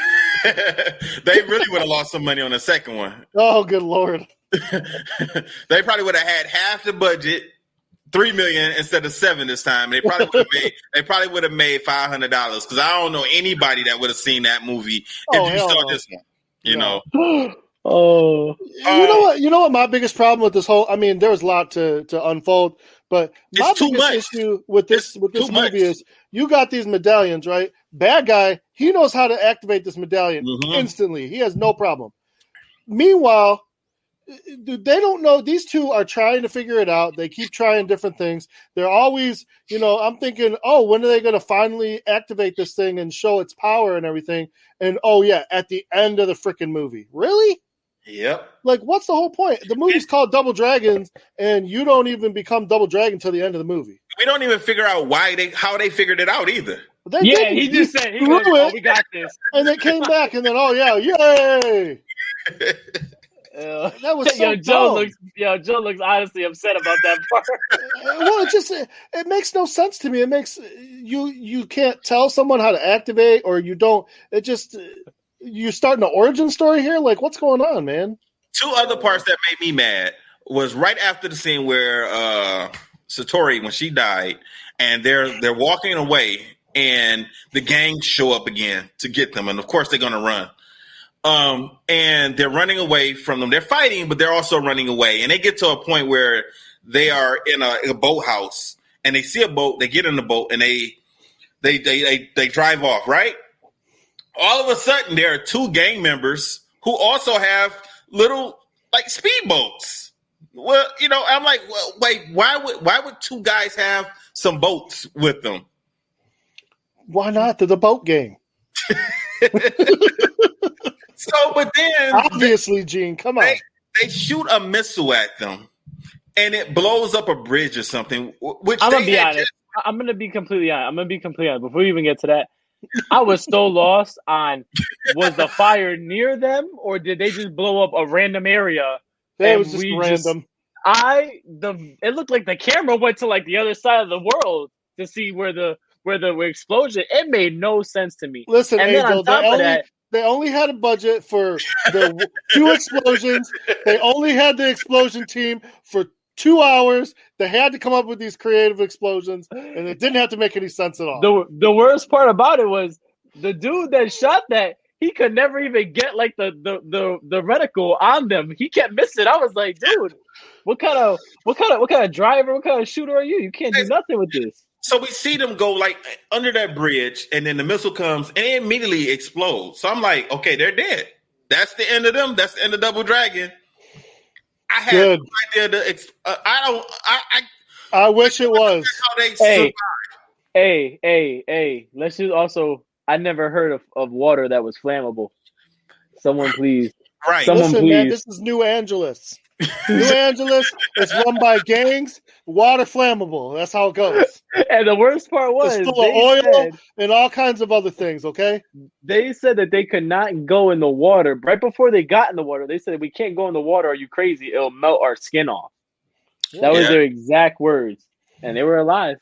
They really would have lost some money on the second one. Oh, good Lord. They probably would have had half the budget, $3 million instead of $7 million this time. They probably would have made $500 because I don't know anybody that would have seen that movie if you saw this one. You know. Oh, you know what? My biggest problem with this whole, I mean, there was a lot to unfold, but my biggest issue with this movie is you got these medallions, right? Bad guy, he knows how to activate this medallion instantly. He has no problem. Meanwhile, they don't know. These two are trying to figure it out. They keep trying different things. They're always, I'm thinking, when are they going to finally activate this thing and show its power and everything? And at the end of the freaking movie. Really? Yep. Like, what's the whole point? The movie's called Double Dragons, and you don't even become Double Dragon until the end of the movie. We don't even figure out how they figured it out either. He just said, we got this. And they came back, and then, yay! That was so Joe looks honestly upset about that part. Well, it makes no sense to me. It makes you can't tell someone how to activate, or you don't. It just you're starting an origin story here. Like, what's going on, man? Two other parts that made me mad was right after the scene where Satori, when she died, and they're walking away, and the gang show up again to get them, and of course they're gonna run. And they're running away from them. They're fighting, but they're also running away. And they get to a point where they are in a boathouse, and they see a boat. They get in the boat, and they drive off. Right. All of a sudden, there are two gang members who also have little speedboats. Well, I'm like, wait, why would two guys have some boats with them? Why not? They're the boat gang. So, but then obviously, Gene, come on. They shoot a missile at them, and it blows up a bridge or something. Which I'm gonna be honest. I'm gonna be completely honest. Before we even get to that, I was so lost on was the fire near them or did they just blow up a random area? It was just random. It looked like the camera went to like the other side of the world to see where the explosion. It made no sense to me. Listen, and Angel, then on top of that, they only had a budget for the 2 explosions. They only had the explosion team for 2 hours. They had to come up with these creative explosions, and it didn't have to make any sense at all. The worst part about it was the dude that shot that, he could never even get like the reticle on them. He kept missing. I was like, dude, what kind of driver, what kind of shooter are you? You can't do nothing with this. So we see them go like under that bridge, and then the missile comes and it immediately explodes. So I'm like, okay, they're dead. That's the end of them. That's the end of Double Dragon. I had no idea. I wish it was. How they survived. Hey. Let's just also. I never heard of water that was flammable. Someone please. Right. Listen, please. Man, this is New Angeles. New Angeles is run by gangs. Water flammable. That's how it goes. And the worst part was it's full of oil and all kinds of other things. Okay. They said that they could not go in the water. Right before they got in the water, they said, "We can't go in the water. Are you crazy? It'll melt our skin off." That was their exact words, and they were alive.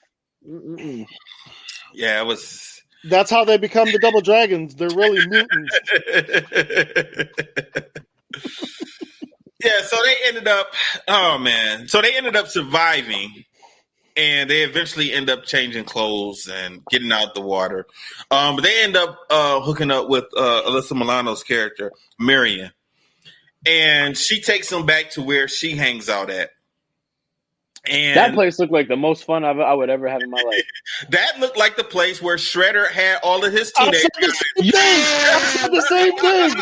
Yeah, it was. That's how they become the Double Dragons. They're really mutants. Yeah, so they ended up. Oh man! So they ended up surviving, and they eventually end up changing clothes and getting out the water. But they end up hooking up with Alyssa Milano's character, Marion, and she takes them back to where she hangs out at. And that place looked like the most fun I would ever have in my life. That looked like the place where Shredder had all of his teenagers. I said the same thing.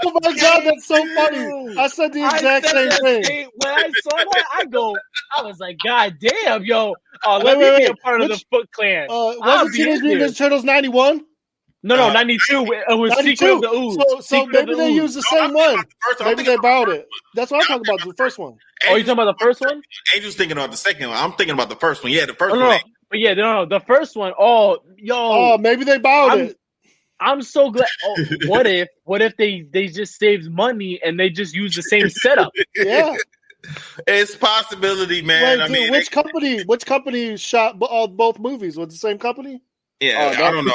Oh my God, that's so funny. I said the exact same thing. When I saw that, I was like, God damn, yo. Let me be a part of the Foot Clan. Was it Teenage Mutant Ninja Turtles 91? No, 92. It was 92. Secret of the Ooze. So maybe they used the same one. Maybe they borrowed it. That's what I'm talking about, the first one. Oh, you talking about the first one? Angel's thinking about the second one. I'm thinking about the first one. Yeah, the first one. But yeah, no, the first one. Oh, yo. Oh, maybe they borrowed it. I'm so glad. Oh, what if they just saved money and they just used the same setup? Yeah. It's a possibility, man. Wait, dude, which company shot both movies? Was it the same company? Yeah, I don't know.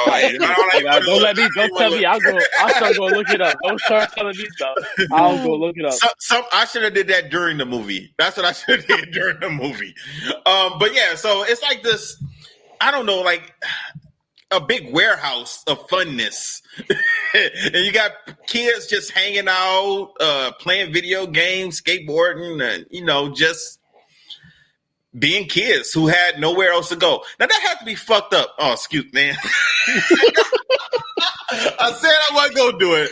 Don't tell me. I'll start going look it up. Don't start telling me stuff. I'll go look it up. I should have did that during the movie. That's what I should have did during the movie. But yeah, so it's like this. I don't know, like a big warehouse of funness, and you got kids just hanging out, playing video games, skateboarding, and just being kids who had nowhere else to go. Now that had to be fucked up. Oh, excuse me, man. I said I wasn't gonna do it.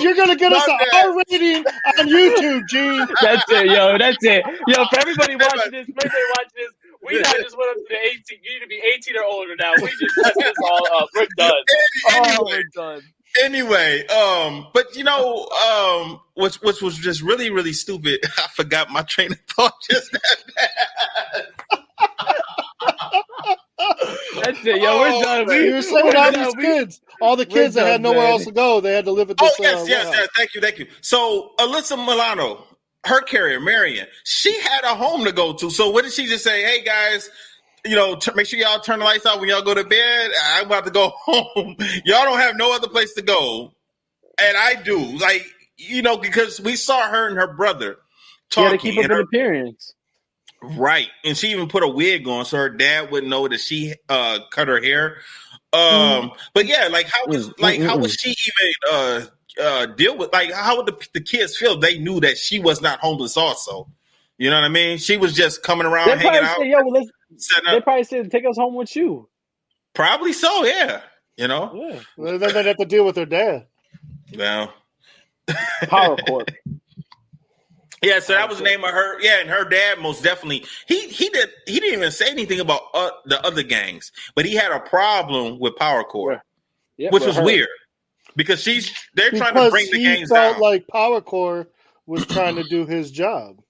You're gonna get us an R rating on YouTube, Gene. That's it, yo. That's it. Yo, for everybody watching this, we not just went up to the 18. You need to be 18 or older now. We just messed this all up. We're done. We're done. Anyway, but which was just really, really stupid. I forgot my train of thought just that bad. That's it, yo. We're done. You were saying all these kids, all the kids that had nowhere else to go, they had to live at this. Yes. Thank you. So Alyssa Milano, her carrier, Marion, she had a home to go to. So what did she just say? Hey guys, make sure y'all turn the lights out when y'all go to bed. I'm about to go home. Y'all don't have no other place to go. And I do. Because we saw her and her brother talking. Yeah, to keep up an appearance. Right. And she even put a wig on so her dad wouldn't know that she cut her hair. But yeah, how was she even deal with, how would the kids feel? They knew that she was not homeless also. You know what I mean? She was just coming around hanging out. They probably said, take us home with you. Probably so, yeah. Yeah. Then they'd have to deal with their dad. Well. Power Corp. Yeah, so that was the name of her. Yeah, and her dad most definitely. He didn't even say anything about the other gangs, but he had a problem with Power Corp, which was weird because trying to bring the gangs down. He felt like Power Corp was trying to do his job.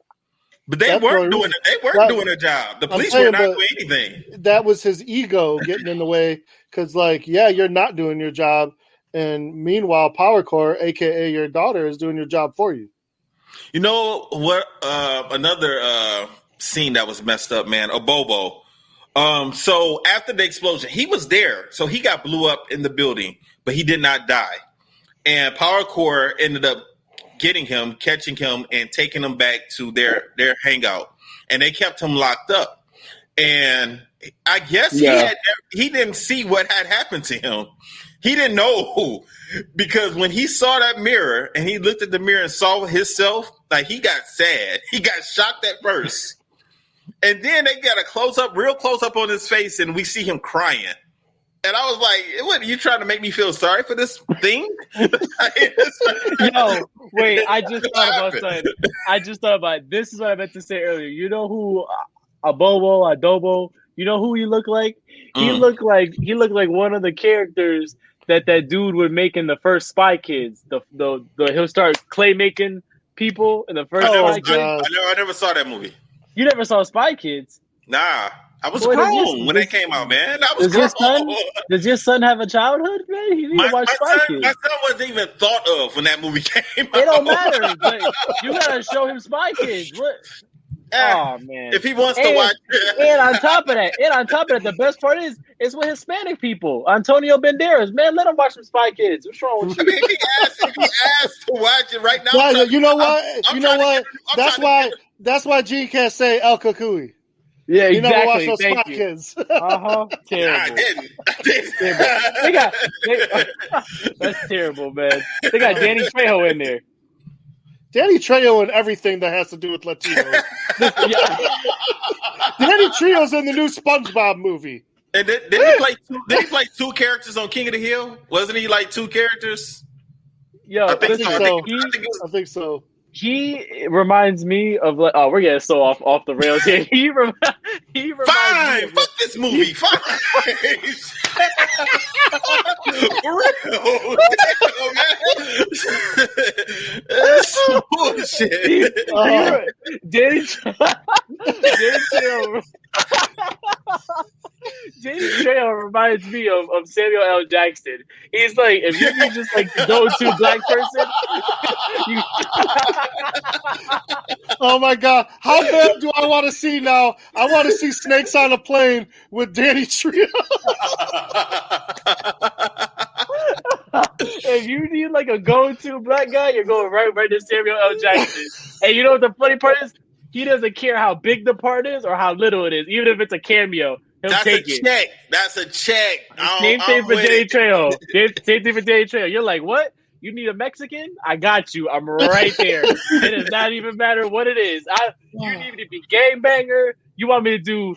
But they weren't doing it. They weren't doing a job. The police were not doing anything. That was his ego getting in the way. Because, like, yeah, you're not doing your job. And meanwhile, Power Core, a.k.a. your daughter, is doing your job for you. You know what? Another scene that was messed up, man. Abobo. So after the explosion, he was there. So he got blew up in the building, but he did not die. And Power Core ended up getting him, catching him, and taking him back to their hangout. And they kept him locked up. And I guess he didn't see what had happened to him. He didn't know, because when he saw that mirror and he looked at the mirror and saw himself, like, he got sad. He got shocked at first. And then they got a real close up on his face, and we see him crying. And I was like, what, are you trying to make me feel sorry for this thing? Yo, wait, I just thought about something. This is what I meant to say earlier. You know who Adobo, you know who he looked like? He looked like one of the characters that dude would make in the first Spy Kids. He'll start clay making people in the first Spy Kids. I never saw that movie. You never saw Spy Kids? Nah. I was grown when that came out, man. Does your son have a childhood, man? He didn't watch Spy Kids. My son wasn't even thought of when that movie came out. It don't matter. Like, you gotta show him Spy Kids. What? Oh man! If he wants to watch it. And on top of that, the best part is it's with Hispanic people. Antonio Banderas, man, let him watch some Spy Kids. What's wrong with you? I mean, if he asked to watch it right now, you know what? That's why Gene can't say El Cucuy. Yeah, exactly. You never watch those Spy Kids. Terrible. That's terrible, man. They got Danny Trejo in there. Danny Trejo in everything that has to do with Latinos. Danny Trejo's in the new SpongeBob movie. And did he play two characters on King of the Hill? Wasn't he like two characters? Yo, I think so. He reminds me of we're getting so off the rails here. He reminds Fine, fuck this movie. Fine. For real. That's bullshit. Danny Trejo reminds me of Samuel L. Jackson. He's like, if you need just like the go-to black person, Oh my God! How bad do I want to see now? I want to see Snakes on a Plane with Danny Trejo. If you need like a go-to black guy, you're going right to Samuel L. Jackson. And you know what the funny part is? He doesn't care how big the part is or how little it is, even if it's a cameo. He'll take it. Check. That's a check. Same thing for Danny Trejo. Same thing for Danny Trejo. You're like, what? You need a Mexican? I got you. I'm right there. It does not even matter what it is. You need me to be gangbanger. You want me to do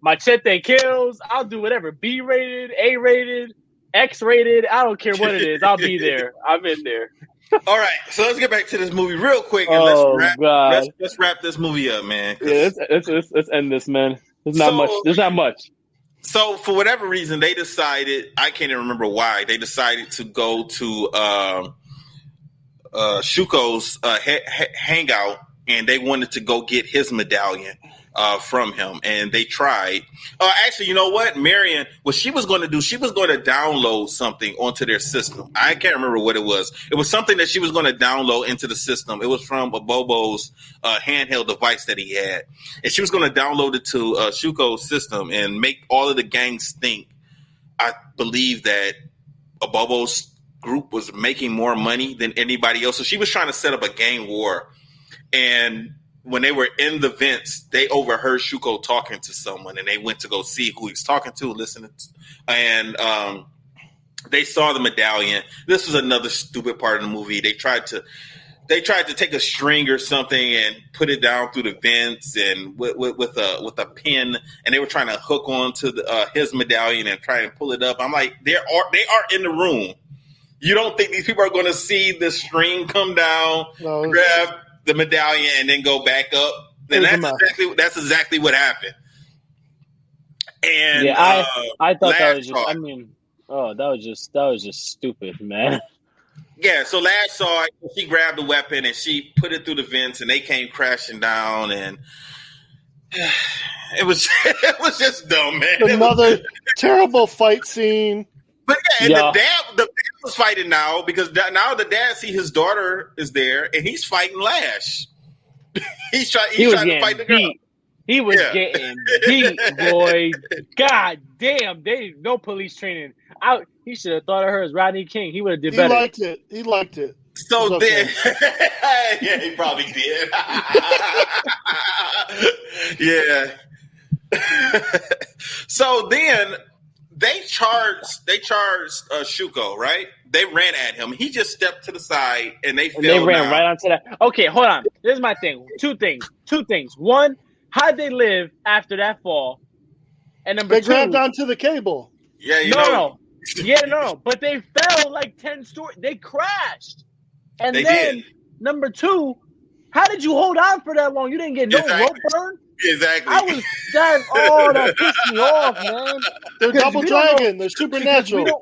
Machete Kills? I'll do whatever. B-rated, A-rated, X-rated. I don't care what it is. I'll be there. I'm in there. All right, so let's get back to this movie real quick and let's wrap this movie up, man. Yeah, let's end this, man. There's not much. So for whatever reason, they decided, I can't even remember why, they decided to go to Shuko's hangout, and they wanted to go get his medallion from him, and they tried. Actually, you know what? Marion, what she was going to do, she was going to download something onto their system. I can't remember what it was. It was something that she was going to download into the system. It was from Bobo's handheld device that he had. And she was going to download it to Shuko's system and make all of the gangs think, I believe, that Bobo's group was making more money than anybody else. So she was trying to set up a gang war. And when they were in the vents, they overheard Shuko talking to someone, and they went to go see who he's talking to, listening to, and they saw the medallion. This was another stupid part of the movie. They tried to take a string or something and put it down through the vents and with a pin, and they were trying to hook on to his medallion and try and pull it up. I'm like, they are in the room. You don't think these people are going to see the string come down, grab the medallion, and then go back up? And that's exactly what happened. And yeah, I thought that was just. I mean, that was just stupid, man. Yeah, so Lash saw it. She grabbed the weapon and she put it through the vents, and they came crashing down. And it was just dumb, man. Another terrible fight scene. But yeah, and the dad was fighting now because now the dad see his daughter is there and he's fighting Lash. He's trying to fight the girl. He was getting beat, boy. God damn, no police training. He should have thought of her as Rodney King. He would have did better. He liked it. So then, yeah, he probably did. Yeah. So then they charged Shuko, right? They ran at him. He just stepped to the side, and they ran right onto that. Okay, hold on. This is my thing. Two things. One, how'd they live after that fall? And number two, they grabbed onto the cable. Yeah, no. But they fell like 10 stories. They crashed. And they then did. Number two, how did you hold on for that long? You didn't get no rope burn? Exactly. That pissed me off, man. They're double dragon. They're supernatural.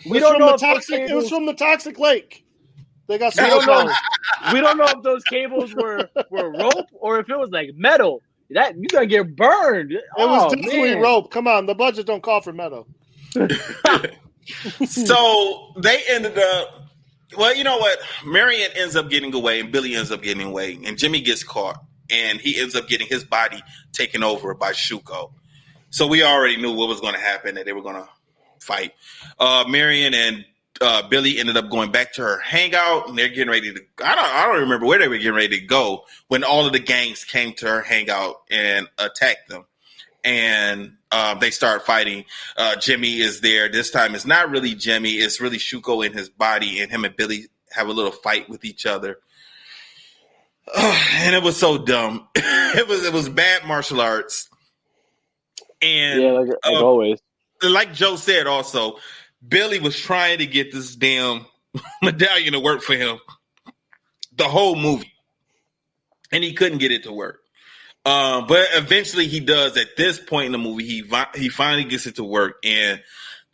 We don't know if it was from the toxic lake. They got we don't know if those cables were rope or if it was like metal. That you gonna get burned. It was definitely rope. Come on, the budget don't call for metal. So they ended up. Well, you know what? Marion ends up getting away, and Billy ends up getting away, and Jimmy gets caught, and he ends up getting his body taken over by Shuko. So we already knew what was going to happen, that they were going to fight. Marion and Billy ended up going back to her hangout, and they're getting ready to. I don't remember where they were getting ready to go when all of the gangs came to her hangout and attacked them, and they start fighting. Jimmy is there. This time it's not really Jimmy; it's really Shuko in his body, and him and Billy have a little fight with each other. And it was so dumb. It was bad martial arts, and like always. Like Joe said, also. Billy was trying to get this damn medallion to work for him the whole movie, and he couldn't get it to work. But eventually he does. At this point in the movie, he finally gets it to work, and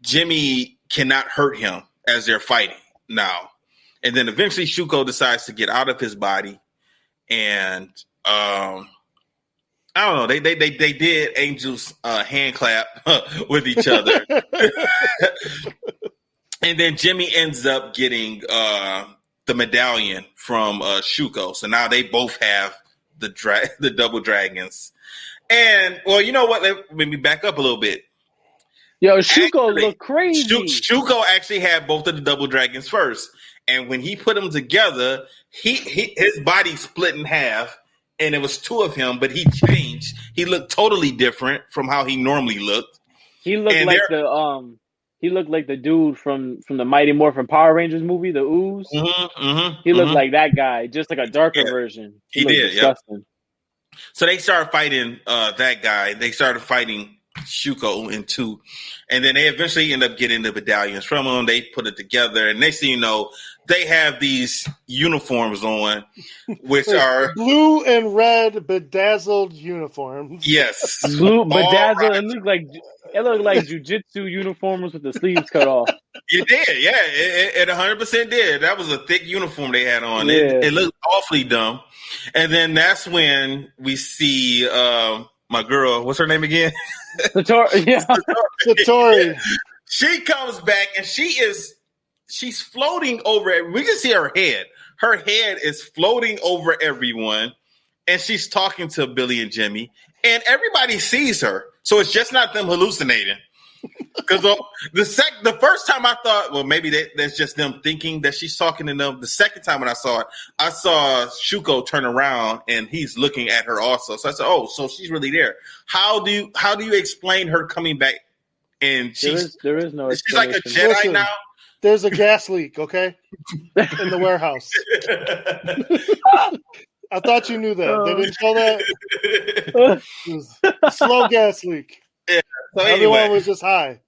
Jimmy cannot hurt him as they're fighting now. And then eventually Shuko decides to get out of his body, and I don't know. They did Angel's hand clap with each other. And then Jimmy ends up getting the medallion from Shuko. So now they both have the double dragons. And, well, you know what? Let me back up a little bit. Yo, Shuko looked crazy. Shuko actually had both of the double dragons first. And when he put them together, his body split in half. And it was two of him, but he changed. He looked totally different from how he normally looked. He looked like the dude from the Mighty Morphin Power Rangers movie, the Ooze. He looked like that guy, just like a darker version. He did, yeah. So they started fighting that guy. They started fighting Shuko in two. And then they eventually end up getting the medallions from him. They put it together. And next thing you know, they have these uniforms on, which are blue and red bedazzled uniforms. Yes. Blue bedazzled. Right. It looked like jiu-jitsu uniforms with the sleeves cut off. It did, yeah. It 100% did. That was a thick uniform they had on. Yeah. It looked awfully dumb. And then that's when we see my girl, what's her name again? Satori. Yeah. Satori. She comes back and she's floating over it. We just see her head. Her head is floating over everyone. And she's talking to Billy and Jimmy. And everybody sees her. So it's just not them hallucinating. Because the first time I thought, well, maybe that's just them thinking that she's talking to them. The second time when I saw Shuko turn around and he's looking at her also. So I said, oh, so she's really there. How do you explain her coming back? And there is no. She's like a Jedi now. There's a gas leak, okay, in the warehouse. I thought you knew that. They didn't show that. It was a slow gas leak. Yeah. So everyone was just high.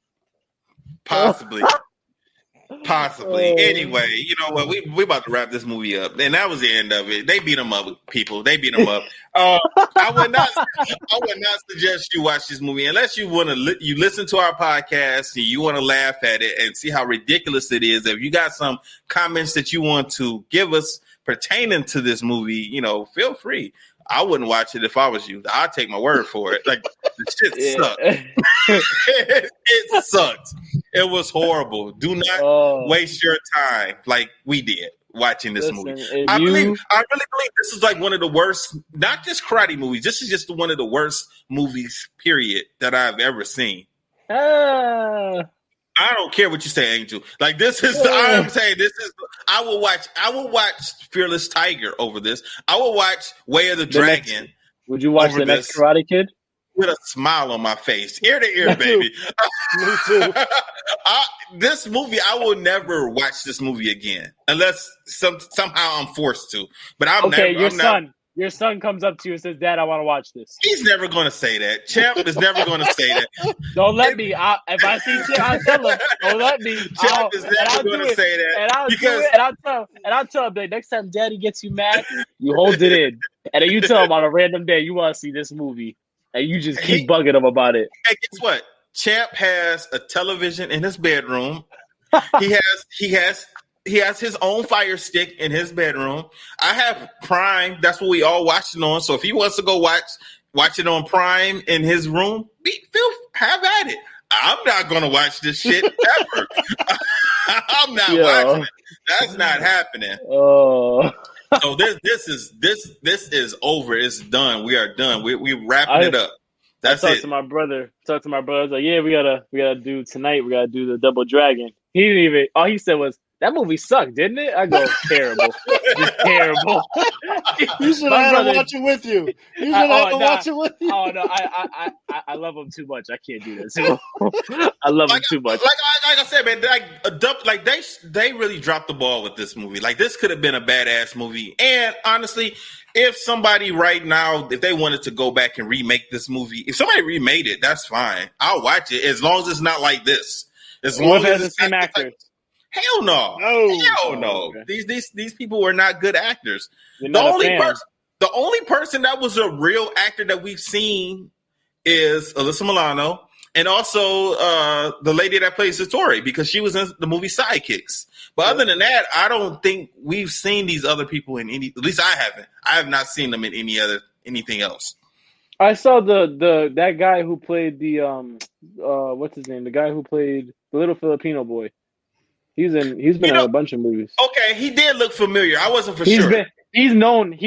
Possibly. Possibly. Anyway, you know what? We about to wrap this movie up, and that was the end of it. They beat him up, people. They beat him up. I would not suggest you watch this movie unless you want to. You listen to our podcast and you want to laugh at it and see how ridiculous it is. If you got some comments that you want to give us pertaining to this movie, you know, feel free. I wouldn't watch it if I was you. I'd take my word for it. Like, the shit sucked. It sucked. It was horrible. Do not waste your time like we did watching this movie. I really believe this is like one of the worst, not just karate movies. This is just one of the worst movies, period, that I've ever seen. I don't care what you say, Angel. Like, this is I'm saying this is I will watch Fearless Tiger over this. I will watch Way of the Dragon. Would you watch the next Karate Kid? With a smile on my face, ear to ear, baby. Me too. This movie, I will never watch this movie again unless somehow I'm forced to. But Your son comes up to you and says, "Dad, I want to watch this." He's never going to say that. Champ is never going to say that. Don't let me. If I see Champ, I'll tell him. Don't let me. Champ is never going to say that. And I'll tell him, like, next time Daddy gets you mad, you hold it in. And then you tell him on a random day you want to see this movie. And you just keep bugging him about it. Hey, guess what? Champ has a television in his bedroom. He has his own Fire Stick in his bedroom. I have Prime. That's what we all watch it on. So if he wants to go watch it on Prime in his room, have at it. I'm not going to watch this shit ever. I'm not watching it. That's not happening. Oh. So this is over. It's done. We are done. We wrapping it up. That's it. Talked to my brother. I was like, yeah, we gotta do tonight. We gotta do the Double Dragon. He didn't even. All he said was, "That movie sucked, didn't it?" I go, terrible, just terrible. You should have to watch it with you. You should have to watch it with you. Oh no, I love him too much. I can't do that. I love him too much. Like I said, man, they really dropped the ball with this movie. Like, this could have been a badass movie. And honestly, if somebody right now, if they wanted to go back and remake this movie, if somebody remade it, that's fine. I'll watch it as long as it's not like this. As long as the same actors. Hell no. Hell no. Okay. These people were not good actors. The only person that was a real actor that we've seen is Alyssa Milano, and also the lady that plays Satori, because she was in the movie Sidekicks. But other than that, I don't think we've seen these other people in any. At least I haven't. I have not seen them in anything else. I saw that guy who played the what's his name? The guy who played the little Filipino boy. He's been in a bunch of movies. Okay, he did look familiar. I wasn't sure. He's known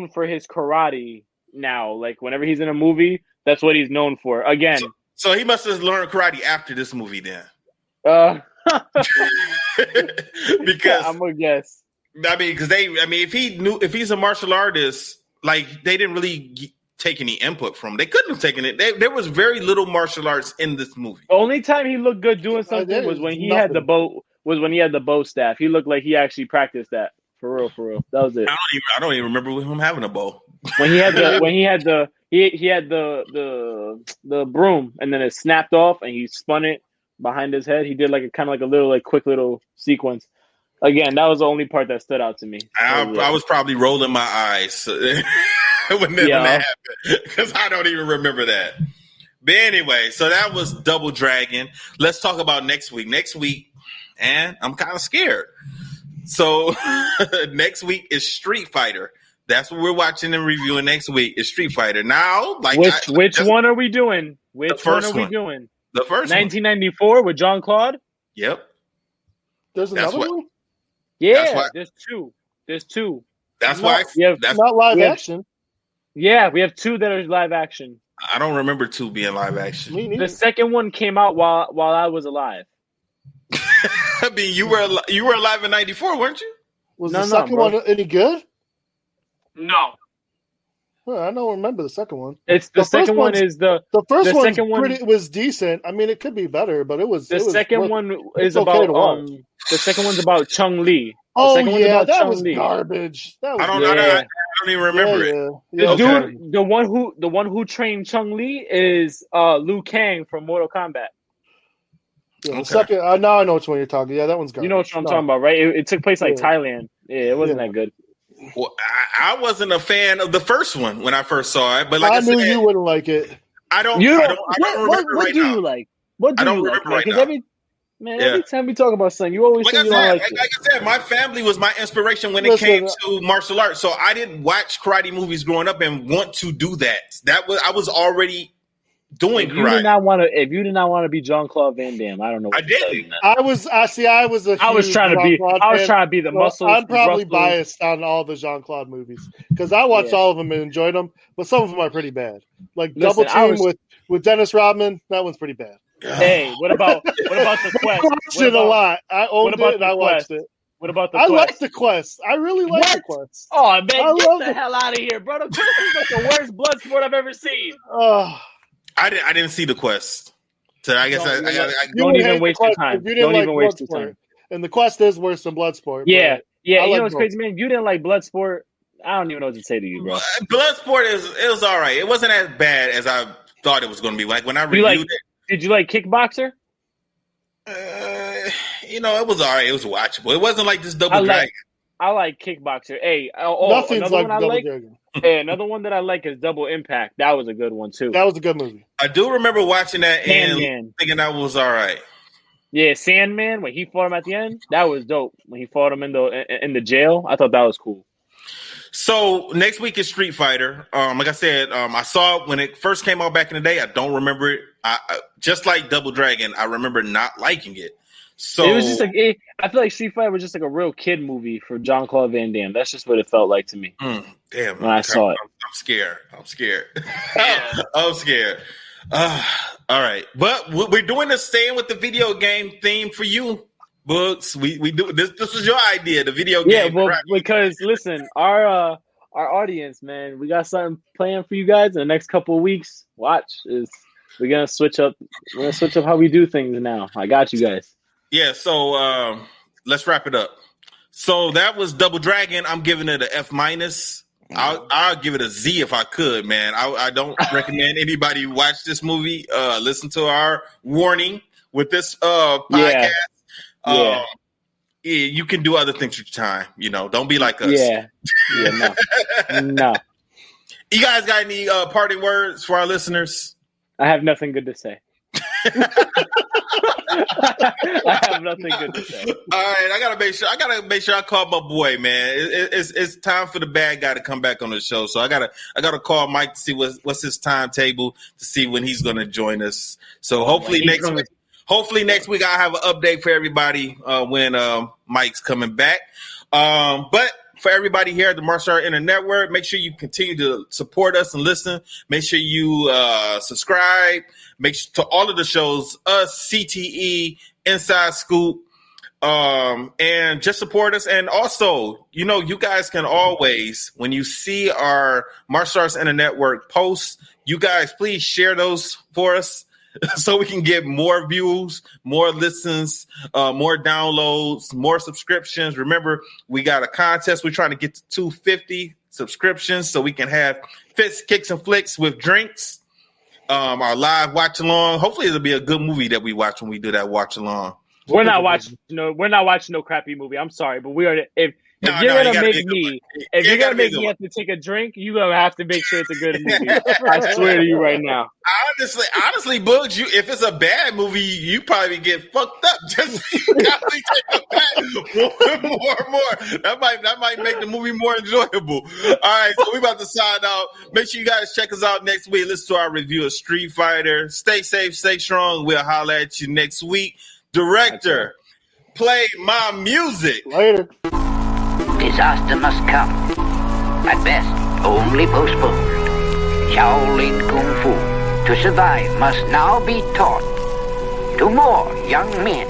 for his karate now. Like, whenever he's in a movie, that's what he's known for. Again. So he must have learned karate after this movie then. Because I'm gonna guess. If he's a martial artist, like, they didn't really take any input from him. They couldn't have taken it. There was very little martial arts in this movie. The only time he looked good doing something was when he had the bow. Was when he had the bow staff. He looked like he actually practiced that. For real. That was it. I don't even remember him having a bow. When he had the broom, and then it snapped off and he spun it behind his head. He did like a quick little sequence. Again, that was the only part that stood out to me. I was probably rolling my eyes when that happened, because I don't even remember that. But anyway, so that was Double Dragon. Let's talk about next week. Next week, and I'm kind of scared. So next week is Street Fighter. That's what we're watching and reviewing next week is Street Fighter. Now, like, which one are we doing? Which one are we doing? The first 1994 with Jean-Claude? Yep. There's another one? Yeah, there's two. That's why that's not live action. Yeah, we have two that are live action. I don't remember two being live action. The second one came out while I was alive. I mean, you were alive in 94, weren't you? Was the second one any good? No. I don't remember the second one. It's the second one is the first one was decent. I mean, it could be better, but it was. The second one is about the second one's about Chung Lee. That was garbage. I don't even remember it. The one who trained Chung Lee is Liu Kang from Mortal Kombat. Yeah, Okay. the second. Now I know which one you're talking. Yeah, that one's garbage. You know what I'm talking about, right? It took place like Yeah. Thailand. Yeah, it wasn't that good. Well, I wasn't a fan of the first one when I first saw it, but like I knew said, you wouldn't like it. I don't remember what right do now. you like? What do I don't you like? remember right Because now. every time we talk about something, you always Like say I you don't like said, it. like I said, my family was my inspiration when it came to martial arts. So I didn't watch karate movies growing up and want to do that. I was already doing If karate. you did not want to be Jean-Claude Van Damme, I don't know. I didn't. I was trying to be the muscle. I'm probably biased on all the Jean-Claude movies because I watched all of them and enjoyed them, but some of them are pretty bad. Like Double Team with Dennis Rodman, that one's pretty bad. Hey, what about the Quest? I watched it a lot. I owned it and I watched it. What about the I Quest? like the Quest. I really like the Quest. Oh man, get the it. hell out of here, bro! The Quest is like the worst blood sport I've ever seen. I didn't see the Quest. So I guess I don't even waste your time. Don't even waste your time. And the Quest is worse than Bloodsport. Yeah. You know what's crazy, man? You didn't like Bloodsport. I don't even know what to say to you, bro. Bloodsport it was all right. It wasn't as bad as I thought it was going to be. Like when I reviewed it. Did you like Kickboxer? It was all right. It was watchable. It wasn't like this Double Dragon. I like Kickboxer. Hey, nothing's like Double Dragon. Hey, another one that I like is Double Impact. That was a good one too. That was a good movie. I do remember watching that Sandman. and thinking that was all right. Yeah, Sandman, when he fought him at the end, that was dope. When he fought him in the jail, I thought that was cool. So next week is Street Fighter. Like I said, I saw it when it first came out back in the day. I don't remember it. I just like Double Dragon, I remember not liking it. So it was just I feel like Street Fighter was just like a real kid movie for Jean-Claude Van Damme. That's just what it felt like to me. Damn, when I saw it. I'm scared. I'm scared. All right, but we're doing this staying with the video game theme for you, Books. We do this. This was your idea, the video game. Yeah, well, because listen, our audience, man, we got something planned for you guys in the next couple of weeks. We're gonna switch up. We're gonna switch up how we do things now. I got you guys. Yeah. So let's wrap it up. So that was Double Dragon. I'm giving it an F-. I'll give it a Z if I could, man. I don't recommend anybody watch this movie. Listen to our warning with this podcast. Yeah. You can do other things with your time. Don't be like us. No. You guys got any parting words for our listeners? I have nothing good to say. I have nothing good to say. All right, I gotta make sure I call my boy, man. It's time for the bad guy to come back on the show. So I gotta call Mike to see what's his timetable to see when he's gonna join us. So hopefully next week I'll have an update for everybody when Mike's coming back. But for everybody here at the Martial Art Inner Network, make sure you continue to support us and listen. Make sure you subscribe. Make sure to all of the shows, us, CTE, Inside Scoop, and just support us. And also, you guys can always, when you see our Martial Arts Inner Network posts, you guys please share those for us so we can get more views, more listens, more downloads, more subscriptions. Remember, we got a contest. We're trying to get to 250 subscriptions so we can have Fits, Kicks, and Flicks with drinks. Our live watch along. Hopefully, it'll be a good movie that we watch when we do that watch along. We're not watching no crappy movie. I'm sorry, but we are. If you're gonna make me have to take a drink, you're gonna have to make sure it's a good movie. I swear to you right now. Honestly, Bugs, if it's a bad movie, you probably get fucked up. Just probably take a bad more. That might make the movie more enjoyable. All right, so we about to sign out. Make sure you guys check us out next week. Listen to our review of Street Fighter. Stay safe, stay strong. We'll holler at you next week. Director, play my music. Later. Disaster must come. At best, only postponed. Shaolin Kung Fu, to survive, must now be taught to more young men.